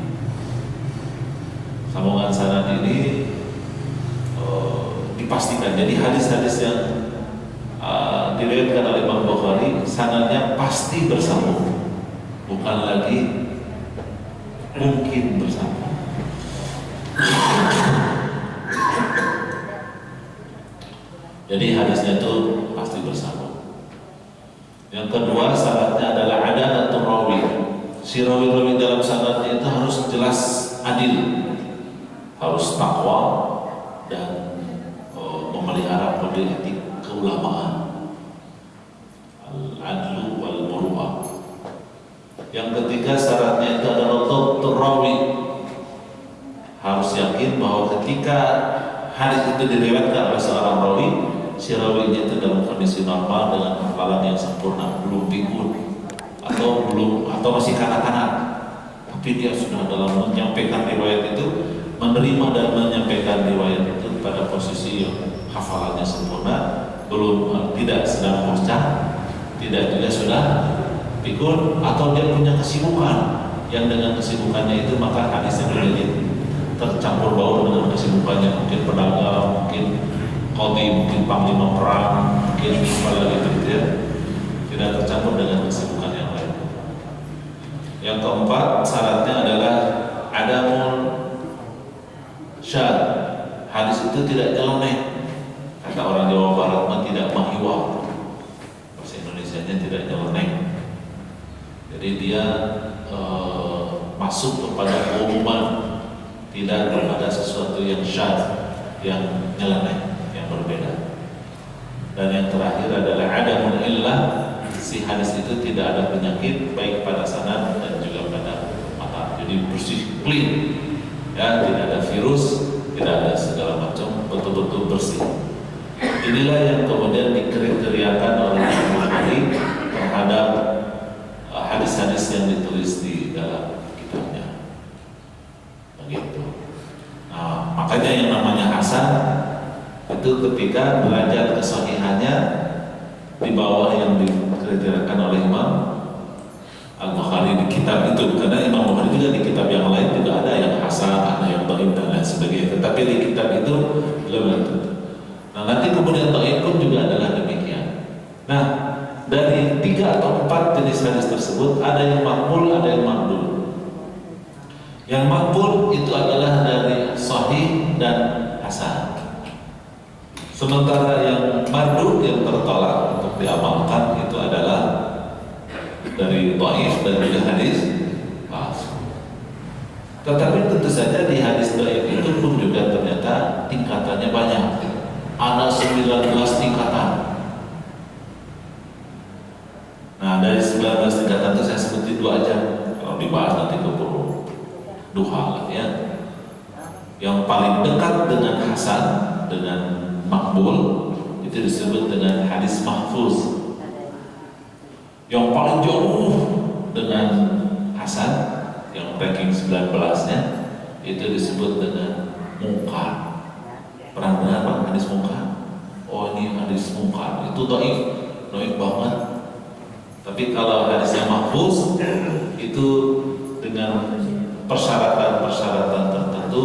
Sambungan sanad ini dipastikan. Jadi hadis-hadis yang diriwayatkan oleh Imam Bukhari sanadnya pasti bersambung, bukan lagi mungkin bersambung. Jadi hadisnya itu pasti bersambung. Yang kedua syaratnya adalah adalatul rawi. Si rawi-rawi dalam sanadnya itu harus jelas adil, harus takwa dan memelihara kode etik keulamaan. Al-adlu wal muru'ah. Yang ketiga syaratnya itu adalah dhabtur rawi. Harus yakin bahwa ketika hadis itu diriwayatkan oleh seorang rawi, si rawinya itu dalam kondisi normal dengan hafalan yang sempurna, belum pikun atau masih kanak-kanak, tapi dia sudah dalam menyampaikan riwayat itu, menerima dan menyampaikan riwayat itu pada posisi yang hafalannya sempurna, belum tidak sedang bocah, tidak juga sudah pikun, atau dia punya kesibukan yang dengan kesibukannya itu maka hadisnya menjadi tercampur baur dengan kesibukannya, mungkin pedagang, mungkin qadhi, mungkin panglima perang, mungkin kepala gitu ya, tidak tercampur dengan kesibukan yang lain. Yang keempat syaratnya adalah adamul syad, hadis itu tidak nyeleneh, kata orang Jawa Barat mah tidak mahiwa, bahasa Indonesianya tidak nyeleneh. Jadi dia masuk kepada umuman, tidak kepada sesuatu yang syad, yang nyeleneh, yang berbeda. Dan yang terakhir adalah adamul illah, si hadis itu tidak ada penyakit baik pada sanad dan juga pada mata. Jadi bersih, clean, ya, tidak ada virus, tidak ada segala macam, betul-betul bersih. Inilah yang kemudian dikriteriakan oleh Imam Bukhari terhadap hadis-hadis yang ditulis di dalam kitabnya. Begitu. Nah, makanya yang namanya hasan itu ketika belajar kesahihannya di bawah yang dikriteriakan oleh Imam Al-Bukhari di kitab itu, karena Imam Bukhari juga di kitab yang lain juga ada yang hasan, ada yang dhaif dan lain sebagainya, tetapi di kitab itu belum tentu. Nah, nanti kemudian dhaif pun juga adalah demikian. Nah, dari 3 atau 4 jenis hadis tersebut ada yang maqbul, ada yang mardud. Yang maqbul itu adalah dari sahih dan hasan. Sementara yang mardud, yang tertolak untuk diamalkan, itu adalah dari dhaif dan juga hadis palsu. Tetapi tentu saja di hadis dhaif itu pun juga ternyata tingkatannya banyak. Ada 19 tingkatan. Nah, dari 19 tingkatan itu saya sebutin 2 aja. Kalau dibahas nanti keburu duha lah ya. Yang paling dekat dengan hasan, dengan makbul, itu disebut dengan hadis mahfuz. Yang paling jauh dengan hasan, yang ranking 19-nya, itu disebut dengan mungkar. Pernah dengar Pak hadis mungkar? Oh, ini hadis mungkar, itu dhaif banget. Tapi kalau hadisnya mahfuz, itu dengan persyaratan-persyaratan tertentu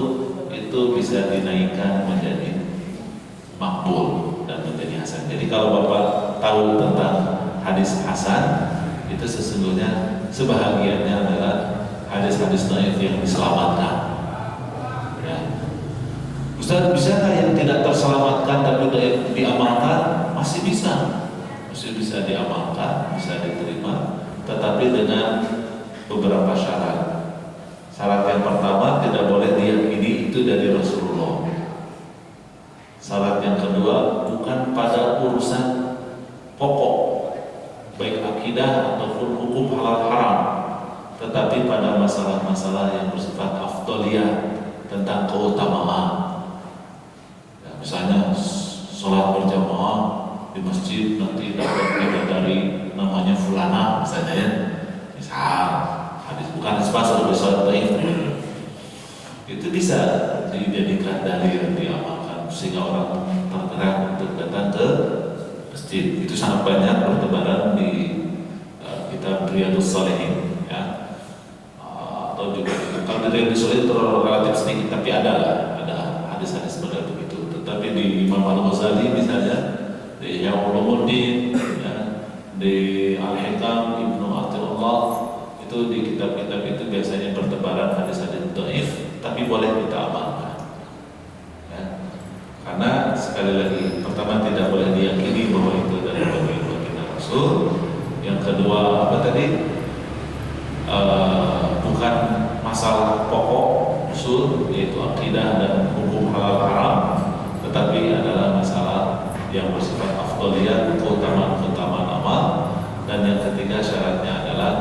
itu bisa dinaikkan menjadi makbul dan menjadi hasan. Jadi kalau Bapak tahu tentang hadis hasan, itu sesungguhnya sebahagiannya adalah hadis-hadis dhaif yang diselamatkan. Ya. Ustaz, bisakah yang tidak terselamatkan tapi dhaif diamalkan? Masih bisa diamalkan, bisa diterima, tetapi dengan beberapa syarat. Syarat yang pertama, tidak boleh diyakini itu dari Rasulullah. Syarat yang kedua, bukan pada urusan pokok, baik akidah ataupun hukum halal haram, tetapi pada masalah-masalah yang bersifat afdaliyah, tentang keutamaan. Ya, misalnya sholat berjamaah di masjid nanti dapat dari namanya fulana, misalnya ya, misal hadis bukan sepasal besar dhaif, itu bisa dijadikan dalil diamalkan sehingga orang tergerak untuk datang ke masjid. Itu sangat banyak bertebaran di kitab Riyadhus Shalihin, ya. Atau juga kalau di Riyadhus Shalihin terlalu relatif sedikit, tapi ada hadis-hadis model begitu. Tetapi di Imam Al-Ghazali misalnya, di Ihya Ulumuddin, ya, di Al-Hikam Ibnu Athaillah, itu di kitab-kitab itu biasanya bertebaran hadis-hadis dhaif, tapi boleh kita amalkan. Ya. Karena sekali lagi, pertama tidak boleh diyakini bahwa itu dari baginda Rasul. Yang kedua apa tadi? Bukan masalah pokok usul, yaitu akidah dan hukum halal haram, tetapi adalah masalah yang bersifat afdaliyah, keutamaan amal. Dan yang ketiga syaratnya adalah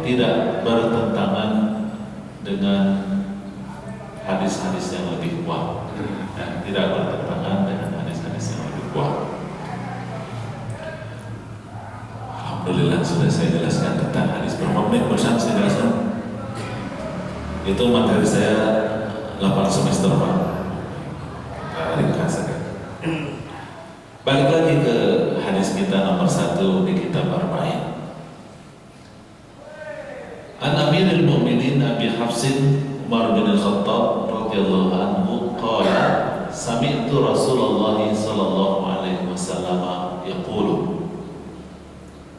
tidak bertentangan dengan hadis-hadis yang lebih kuat, ya, tidak bertentangan dengan hadis-hadis yang lebih kuat. Alhamdulillah sudah saya jelaskan tentang hadis. Berapa menit bersama saya jelaskan? Itu materi saya 8 semester Pak. Ringkas saja. Balik lagi ke hadis kita nomor 1 di kitab Arba'in. Amirul Mukminin Abi Hafsin Umar bin Al-Khattab radhiyallahu anhu qala sami'tu Rasulullah sallallahu alaihi wasallam yaqulu.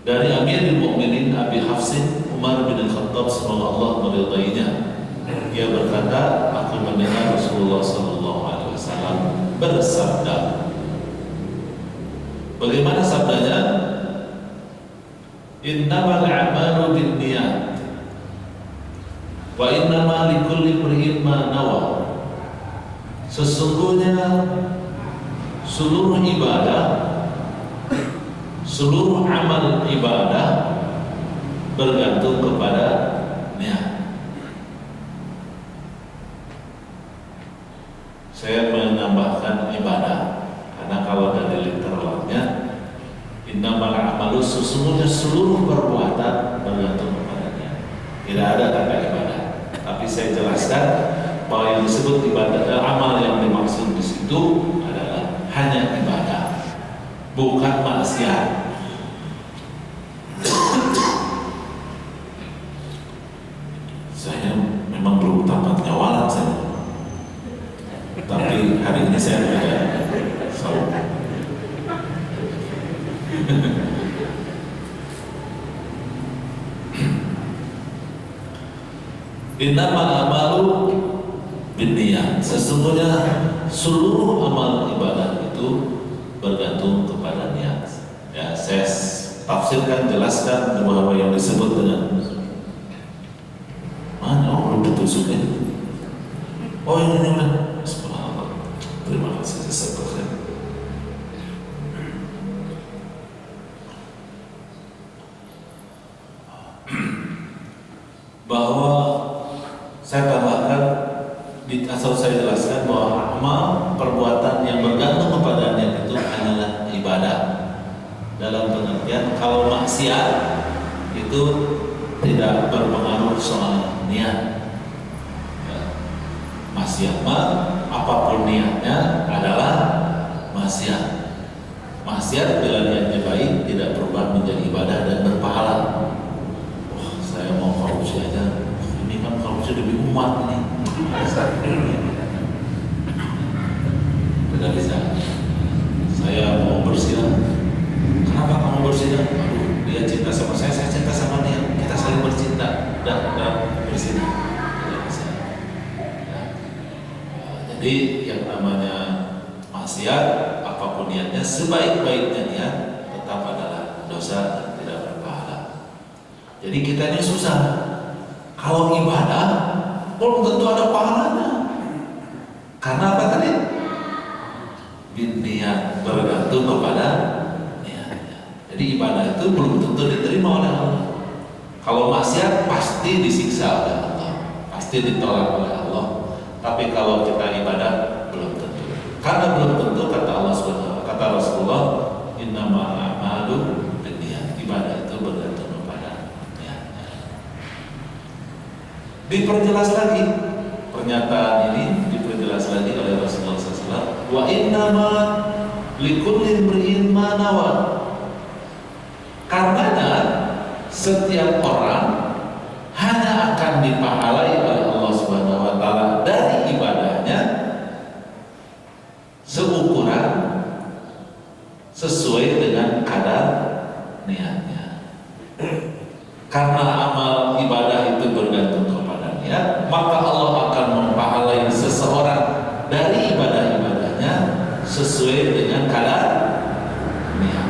Dari Amirul Mukminin Abi Hafsin Umar bin Al-Khattab semoga Allah meridainya, dia berkata, aku mendengar Rasulullah sallallahu alaihi wasallam bersabda. Bagaimana sabdanya? Innamal a'malu binniyat wa innama likulli imrin ma nawa. Sesungguhnya seluruh ibadah, seluruh amal ibadah bergantung kepada niat. Saya menambahkan ibadah karena kalau dari literalnya innamal a'malu, sesungguhnya seluruh perbuatan bergantung kepadanya. Tidak ada kata ibadah. Tapi saya jelaskan bahwa yang disebut ibadah dan amal yang dimaksud di situ adalah hanya ibadah, bukan maksiat. Saya memang belum tamat nyawalan saya. Tapi hari ini saya tidak salut. Innamal a'malu binniyat. Sesungguhnya seluruh amal ibadah itu bergantung kepada niat. Ya, saya tafsirkan, jelaskan bahwa yang disebut dengan mana belum ditusuk ini. Oh ini udah. Subhanallah. Terima kasih jazakallah. Bahwa saya tambahkan atau saya jelaskan bahwa amal perbuatan yang bergantung kepada niat itu hanyalah ibadah. Dalam pengertian kalau maksiat itu tidak berpengaruh soal niat. Maksiat mah apapun niatnya adalah maksiat. Maksiat bila niatnya baik tidak berubah menjadi ibadah dan berpahala. Wah, saya mau korupsi aja. Ini kan korupsi demi umat ini. Tidak bisa. Saya mau bersinar. Kenapa kamu bersinar? Aduh, dia cinta sama saya cinta sama dia. Kita saling bercinta dan bersinar. Tidak bisa. Ya. Jadi yang namanya maksiat, apapun niatnya, sebaik-baiknya niat tetap adalah dosa dan tidak berpahala. Jadi kita ini susah. Kalau ibadah belum tentu ada pahalanya. Karena apa tadi? Niat bergantung kepada niatnya. Jadi ibadah itu belum tentu diterima oleh Allah. Kalau maksiat pasti disiksa oleh Allah, pasti ditolak oleh Allah. Tapi kalau kita ibadah belum tentu. Karena belum tentu kata Allah Subhanahu, kata Rasulullah, innamal a'malu binniyat. Ibadah itu bergantung kepada niatnya. Diperjelas lagi pernyataan ini, diperjelas lagi oleh Rasulullah SAW. Wa innama likulli imrin ma nawa. Karenanya setiap orang hanya akan dipahalai oleh Allah Subhanahu wa taala dari ibadahnya seukuran sesuai dengan kadar niatnya. Karena amal ibadah itu bergantung kepada niat, maka Allah akan mempahalai seseorang dari ibadah-ibadahnya sesuai dengan kadar niat.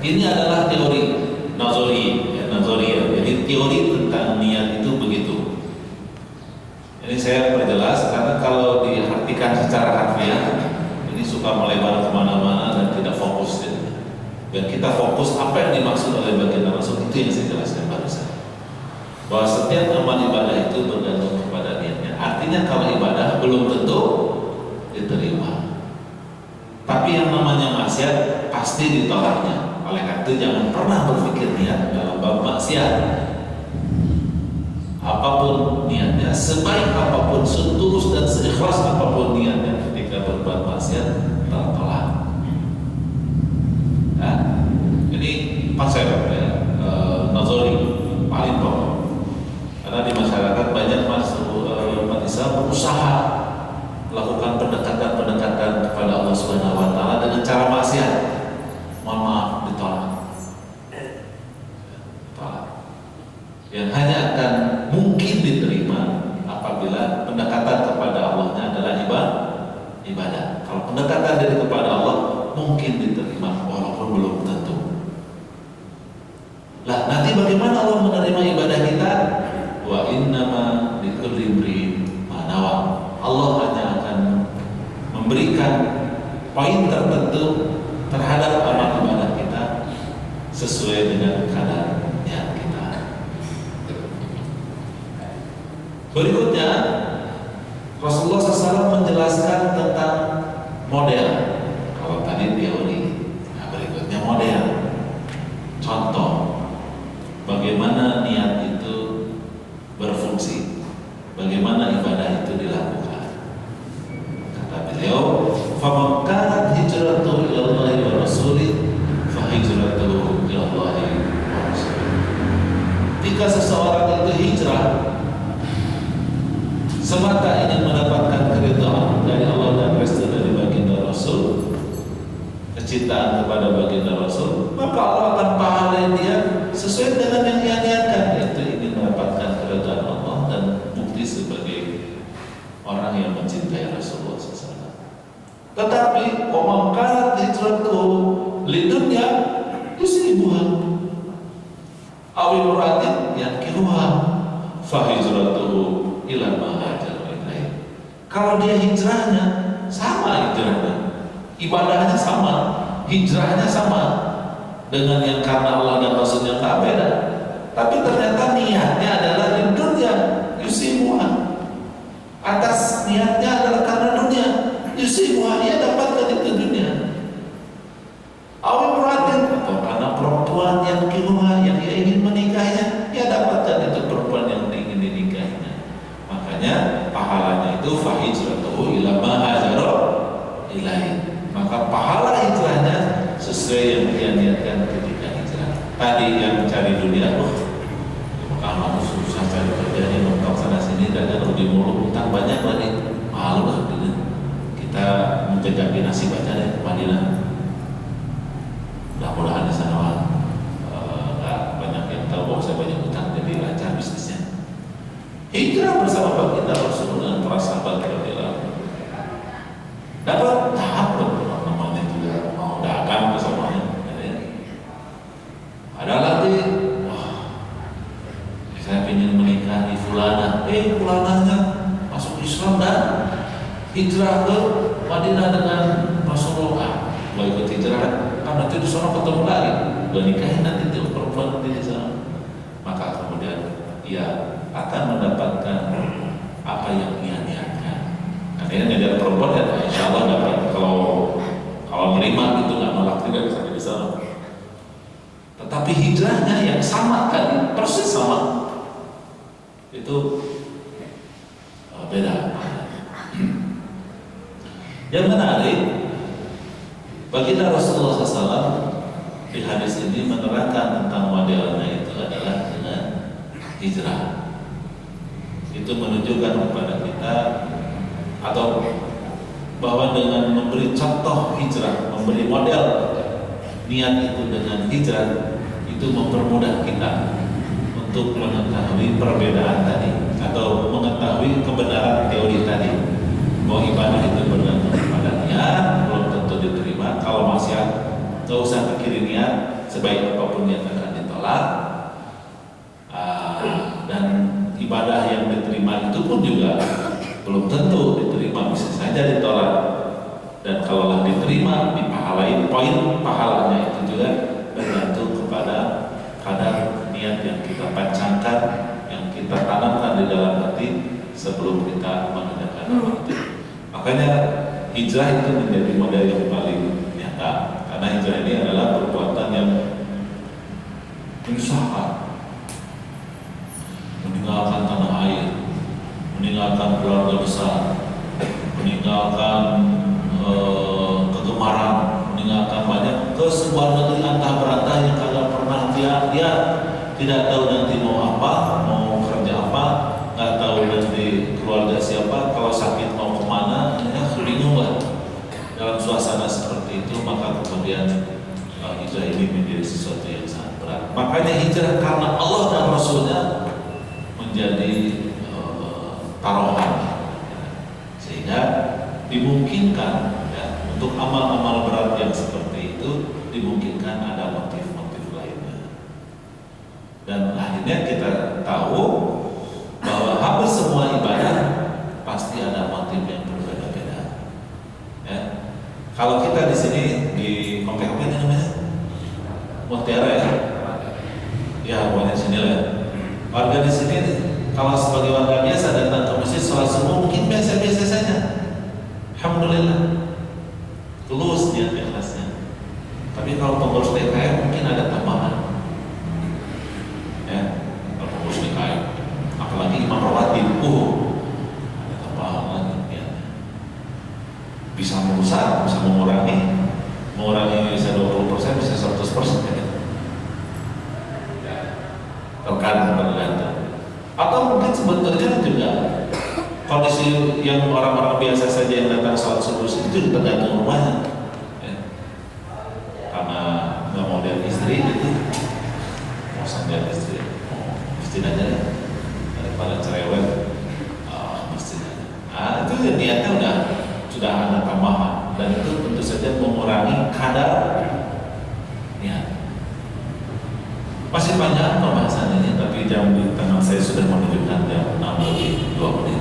Ini adalah teori nazari, nazariyah. Jadi teori tentang niat itu begitu. Ini saya perjelas karena kalau diartikan secara harfiah ini suka melebar kemana-mana dan tidak fokus. Dan kita fokus apa yang dimaksud oleh baginda Rasul, itu yang saya jelaskan barusan. Bahwa setiap amal ibadah itu bergantung kepada niatnya. Artinya kalau ibadah belum tentu diterima. Tapi yang namanya maksiat pasti ditolaknya. Oleh karena itu jangan pernah berpikir niat dalam bab maksiat. Apapun niatnya, sebaik apapun, setulus dan seikhlas apapun niatnya, ketika berbuat maksiat tertolak. Nah, ini konsep yang hanya akan mungkin diterima apabila pendekatan kepada Allahnya adalah ibadah. Kalau pendekatan diri kepada Allah mungkin diterima walaupun belum tentu. Lah nanti bagaimana Allah menerima ibadah kita? Wa innama likulli imri'in ma nawa. Allah hanya akan memberikan poin tertentu terhadap amal ibadah kita sesuai dengan kadar niat kita. Berikutnya Rasulullah SAW menjelaskan tentang model. Kalau tadi teori, nah berikutnya model. Contoh bagaimana niat itu berfungsi, bagaimana ibadah itu dilakukan. Kata beliau, "Faman kanat hijratuhu ila Allah wa rasulih, fa hijratuhu ila Allah wa rasulih." Jika seseorang itu hijrah semata ingin mendapatkan keridhaan dari Allah dan restu dari baginda Rasul, kecintaan kepada baginda Rasul, maka Allah akan pahalai dia sesuai dengan yang dia niatkan, yaitu ingin mendapatkan keridhaan Allah dan bukti sebagai orang yang mencintai Rasulullah SAW. Tetapi omong kanat hijratuhu lidunya yusibuha awil muratin yankihuha fa hijratuhu ila ma hajaru ilaih. Kalau dia hijrahnya sama, hijrahnya ibadahnya sama, hijrahnya sama dengan yang karena Allah dan Rasulnya, tak beda. Tapi ternyata niatnya adalah di dunia yusibuha, atas niatnya adalah karena dunia yusibuha, ia dapatkan itu dunia. Awil muratin, atau karena perempuan yang kiluha, yang ia ingin menikahnya, ia dapatkan itu perempuan yang ingin dinikahinya. Makanya pahalanya itu fa hijratuhu ila ma hajaru ilaih. Maka pahala hijrahnya sesuai yang dia niatkan ketika hijrah. Tadi yang mencari dunia, kalau susah cari kerja, dia mentok sana sini, dagang rugi mulu, utang banyak lagi, malu lah. Kita menjajaki nasib aja deh Madinah. Mudah-mudahan di sana nggak banyak yang tahu bahwa saya banyak utang, jadi lancar bisnisnya. Hijrah bersama baginda Rasul dengan para sahabat radhiyallahu dapat tahap namanya juga mau dagang bersamanya. Ada lagi, wah, saya ingin menikahi fulana, fulananya masuk Islam dan hijrah ke Madinah dengan Rasulullah. Mau ikut hijrah, kan nanti di sana ketemu lagi, gue nikahin nanti tuh perempuan di sana. Maka kemudian ia akan mendapatkan apa yang ia niatkan. Karena ngajar perempuan ya, insya Allah dapat. Kalau menerima itu nggak nolak juga bisa jadi sana. Tetapi hijrahnya yang sama kan, persis sama, itu beda. Yang menarik, baginda Rasulullah SAW di hadis ini menerangkan tentang modelnya itu adalah dengan hijrah. Itu menunjukkan kepada kita atau bahwa dengan memberi contoh hijrah, memberi model niat itu dengan hijrah, itu mempermudah kita untuk mengetahui perbedaan tadi atau mengetahui kebenaran teori tadi, bahwa ibadah itu bergantung pada niat, belum tentu diterima. Kalau maksiat, gak usah pikirin niat, sebaik apapun niat akan ditolak. Dan ibadah yang diterima itu pun juga belum tentu diterima, bisa saja ditolak. Dan kalaulah diterima, dipahalai, poin pahalanya itu juga bergantung kepada kadar niat yang kita pancangkan, yang kita tanamkan di dalam hati sebelum kita mengerjakan amal itu. Makanya hijrah itu menjadi model yang paling nyata, karena hijrah ini adalah perbuatan yang berusaha meninggalkan tanah air, meninggalkan keluarga besar, meninggalkan kegemaran, meninggalkan banyak ke sebuah negeri antah berantah yang kagak pernah dia tidak tahu nanti mau apa, mau kerja apa, nggak tahu nanti keluarga siapa, kalau sakit mau kemana, ya bingung lah. Dalam suasana seperti itu, maka kemudian hijrah ini menjadi sesuatu yang sangat berat. Makanya hijrah karena Allah dan Rasulnya menjadi taruhan, sehingga dimungkinkan ya, untuk amal-amal berat yang seperti itu dimungkinkan ada motif-motif lainnya. Dan akhirnya kita tahu bahwa hampir semua ibadah pasti ada motif yang berbeda-beda. Ya. Kalau kita di sini di komplek apa ini namanya? Mutiara ya. Ya, pokoknya sini lah. Warga di sini kalau sebagai warga biasa datang ke masjid sholat subuh mungkin biasa-biasa saja. Alhamdulillah. Tulus niat ikhlasnya. Tapi kalau pengurus DKM mungkin ada tambahan. Ya, kalau pengurus DKM, apalagi imam rawatib, ada tambahan lagi niatnya. Bisa merusak, bisa mengurangi bisa 20%, bisa 100% ya. Tergantung. Atau mungkin sebetulnya juga kondisi yang orang-orang biasa saja yang datang sholat subuh itu tergantung rumahnya. Ya. Karena nggak mau lihat istri gitu, mau lihat istri, mau masjid aja ya. Daripada cerewet, masjid aja. Nah, itu niatnya sudah ada tambahan dan itu tentu saja mengurangi kadar niat. Masih panjang pembahasan ini, tapi jam di tangan saya sudah menunjukkan jam 6:02.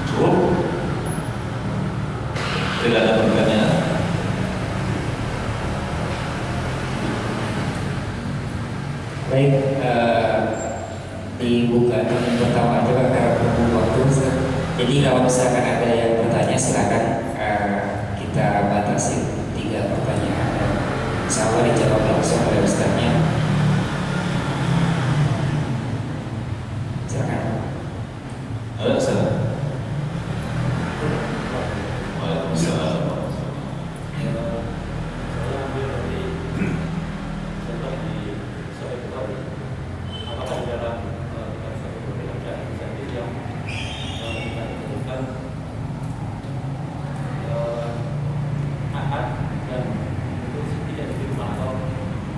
Cukup? Tidak ada pertanyaan? Baik, dibuka yang pertama aja karena perlu waktu. Jadi kalau misalkan ada yang bertanya silakan kita batasi 3 pertanyaan. Insya Allah dijawab langsung oleh ustaznya. Silakan. Ada ustaz? Waalaikumsalam. Saya ambil dari contoh di sore kemarin. Apakah di dalam kitab satu pembelajaran inisiatif yang kita tentukan ahad dan tidak diterima atau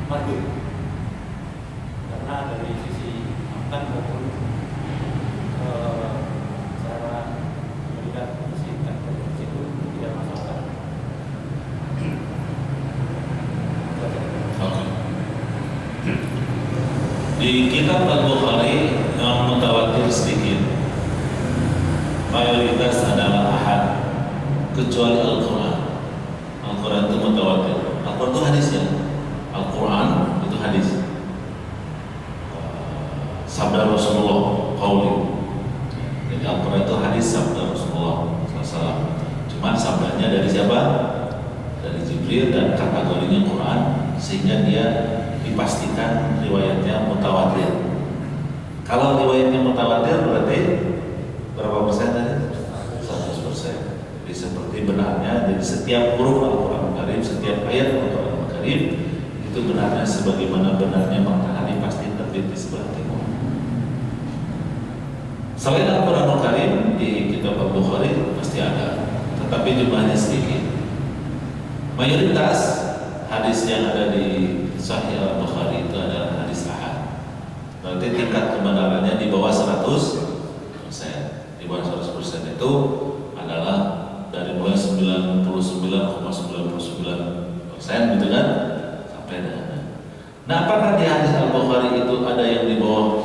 mardud, karena dari sisi makan maupun cara melihat isi dan kondisi itu tidak masalah. Oke. Di kitab Al-Bukhari yang mutawatir sedikit, mayoritas adalah ahad, kecuali Al-Quran. Al-Quran itu mutawatir. Al-Quran itu hadis ya. Al-Quran itu hadis. Sabda Rasulullah, qauli. Jadi Al-Quran itu hadis sabda Rasulullah SAW. Cuman sabdanya dari siapa? Dari Jibril dan kategorinya Quran, sehingga dia dipastikan riwayatnya mutawatir. Kalau riwayatnya mutawatir berarti berapa persen tadi? 100%. Jadi seperti benarnya, jadi setiap huruf Al-Quran Karim, setiap ayat Al-Quran Karim itu benarnya sebagaimana benarnya matahari pasti terbit di sebelah timur. Selain Al-Quran Karim di kitab Al-Bukhari pasti ada, tetapi jumlahnya sedikit. Mayoritas hadis yang ada di Sahih Al-Bukhari itu adalah hadis ahad. Berarti tingkat kebenarannya di bawah 100%. Di bawah 100% itu adalah dari mulai 99,99% gitu kan sampai dengan. Nah, apakah di hadis Al-Bukhari itu ada yang di bawah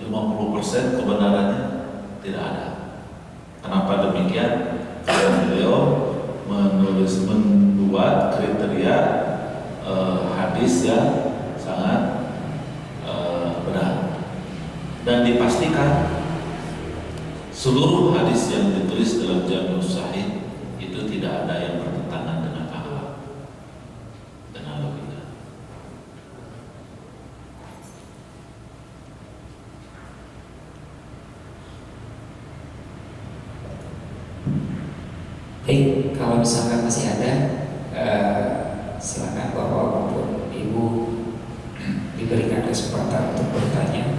50% kebenarannya? Tidak ada. Kenapa demikian? Karena beliau membuat kriteria hadis yang sangat benar dan dipastikan seluruh hadis yang ditulis dalam Jami'us Sahih itu tidak ada yang bertentangan dengan akal, dengan logika. Baik, kalau misalkan masih ada, silakan Bapak maupun Ibu diberikan kesempatan untuk bertanya.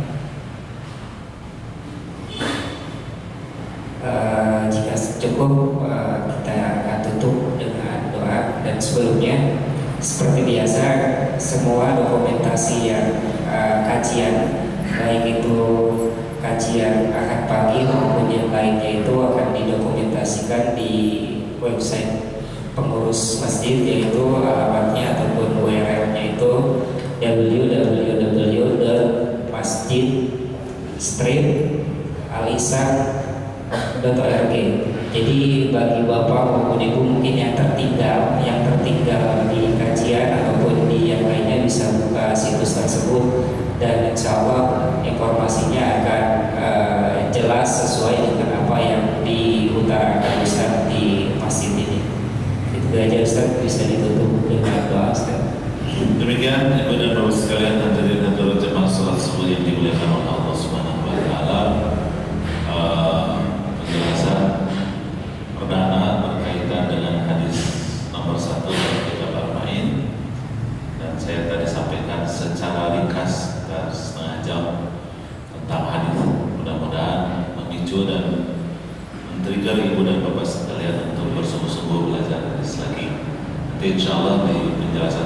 Jika cukup, kita akan tutup dengan doa. Dan sebelumnya seperti biasa semua dokumentasi yang kajian, baik itu kajian akad pagi maupun yang lainnya itu akan didokumentasikan di website pengurus masjid, yaitu alamatnya ataupun URL-nya itu www.masjid-alisan.org. Jadi bagi bapak maupun ibu mungkin yang tertinggal di kajian ataupun di yang lainnya bisa buka situs tersebut, dan insya Allah informasinya akan jelas sesuai dengan apa yang diutarakan Ustaz di masjid ini. Itu aja Ustaz, bisa ditutup dengan doa Ustaz. Demikian ibu dan bapak sekalian, hadirin hadirat jemaah salat subuh yang dimuliakan oleh Allah Subhanahu wa taala. Penjelasan perdana berkaitan dengan hadis nomor 1 dari kitab Al-Ma'in, dan saya tadi sampaikan secara ringkas dan setengah jam tentang hadis. Mudah-mudahan memicu dan men-trigger ibu dan bapak sekalian untuk bersungguh-sungguh belajar hadis lagi. Nanti insya Allah di penjelasan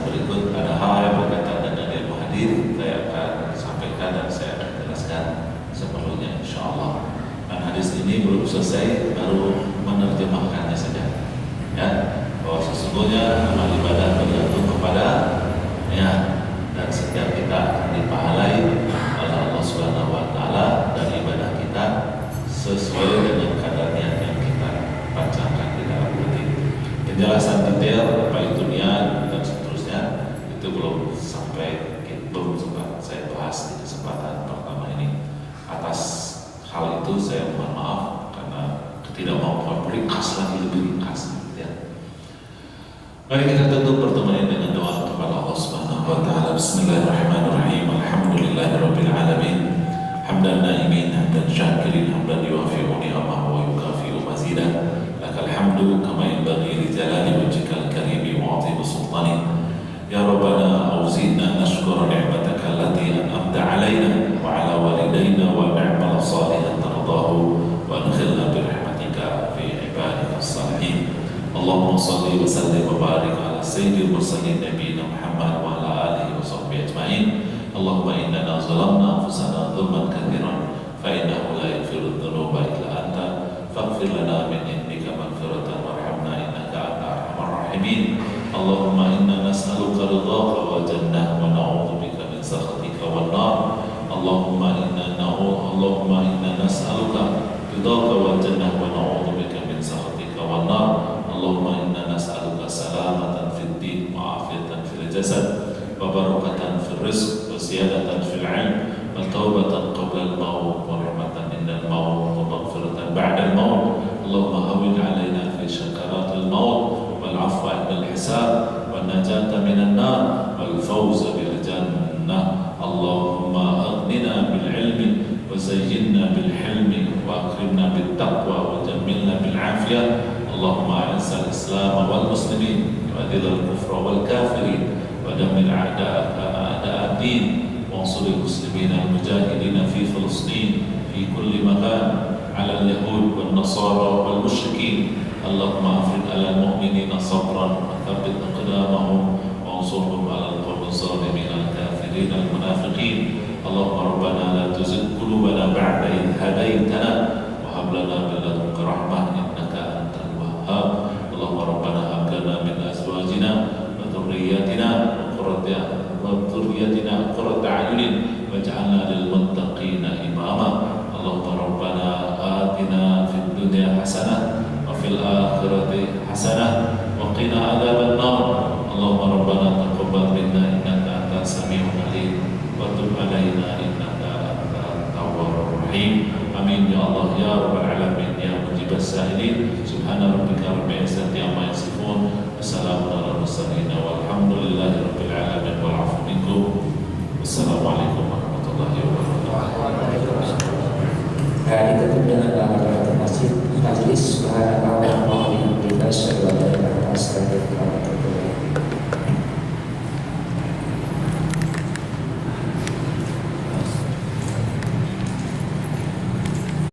berikut ada hal yang berkaitan dengan ilmu hadis saya akan sampaikan dan saya akan jelaskan seperlunya insya Allah. Dan hadis ini belum selesai, baru menerjemahkannya saja, ya, bahwa sesungguhnya amal ibadah bergantung kepada ya, dan setiap kita akan dipahalai oleh Allah Subhanahu wa taala dan ibadah kita sesuai dengan kadarnya yang kita bacakan di dalam hati. Penjelasan detail apa itu niat dan seterusnya itu belum sempat saya bahas di kesempatan pertama ini. Atas hal itu saya mohon maaf karena ketidakmampuan ringkas lagi, lebih ringkas ya. Mari kita tutup pertemuan ini dengan doa kepada Allah Subhanahu wa taala. Bismillahirrahmanirrahim. Alhamdulillahirabbil alamin. Hamdan na'imin, hamdan syakirin, hamdan yuwafi'u ni'amahu wa yukafi'u mazidah. Lakal hamdu kama yanbaghi li jalali wajhikal karimi wa 'azimi sultanik. Ya Rabbana awzidna nashkura ni'mataka allati an'amta 'alaina wa 'ala walidayna wa na'mal salihan tardahu wa adkhilna bi rahmatika fi ibadika as-salihin. Allahumma shalli wa sallim wa barik ala sayyidil mursalin nabiyina Muhammad wa ala alihi wa sahbihi ajma'in. Allahumma innana zalamna anfusana dhulman katsiran fa innahu la yaghfiru dhunuba illa anta faghfir lana min indika maghfiratan warhamna innaka antal arhamar rahimin. Allahumma inna nas'aluka ridhaka wa jannah wa na'udzu bika min sakhatika wan nar. Allahumma inna nas'aluka ridhaka wa jannah wa na'udzu bika min sakhatika wan nar. Allahumma inna nas'aluka salamatan fid din wa afiyatan fil jasad wa barakatan fil rizq wa ziyadatan fil 'ilm wa taubatan qabla al-maut wa rahmatan inda al-maut wa maghfiratan ba'da al-maut. Allahumma hawwin 'alaina fi sakaratil maut والعفو عند الحساب والنجاة من النار والفوز بالجنة. اللهم أغننا بالعلم وزينا بالحلم وأكرمنا بالتقوى وجملنا بالعافية. اللهم أعز الإسلام والمسلمين وأذل الكفر والكافرين ودمر أعداءك أعداء الدين وانصر المسلمين المجاهدين في فلسطين في كل مكان على اليهود والنصارى والمشركين. اللهم أفرغ على المؤمنين صبرا وثبت أقدامهم وانصرهم على القوم الظالمين الكافرين المنافقين. اللهم ربنا لا تزغ قلوبنا بعد إذ هديتنا وهب لنا من لدنك رحمة إنك أنت الوهاب. اللهم ربنا هب لنا من أزواجنا وذرياتنا قرة أعين واجعلنا للمتقين إماما. اللهم ربنا آتنا في الدنيا حسنة وفي الآخرة حسنة وقنا عذاب النار. اللهم ربنا تقبل منا إنك أنت السميع العليم وتب علينا إنك أنت التواب الرحيم. آمين يا الله يا رب العالمين يا مجيب السائلين. سبحان ربك رب العزة عما يصفون وسلام على المرسلين والحمد لله رب العالمين والعفو منكم. والسلام عليكم ورحمة الله وبركاته. Ditutup dengan doa kepada masjid majlis. Subhanallah.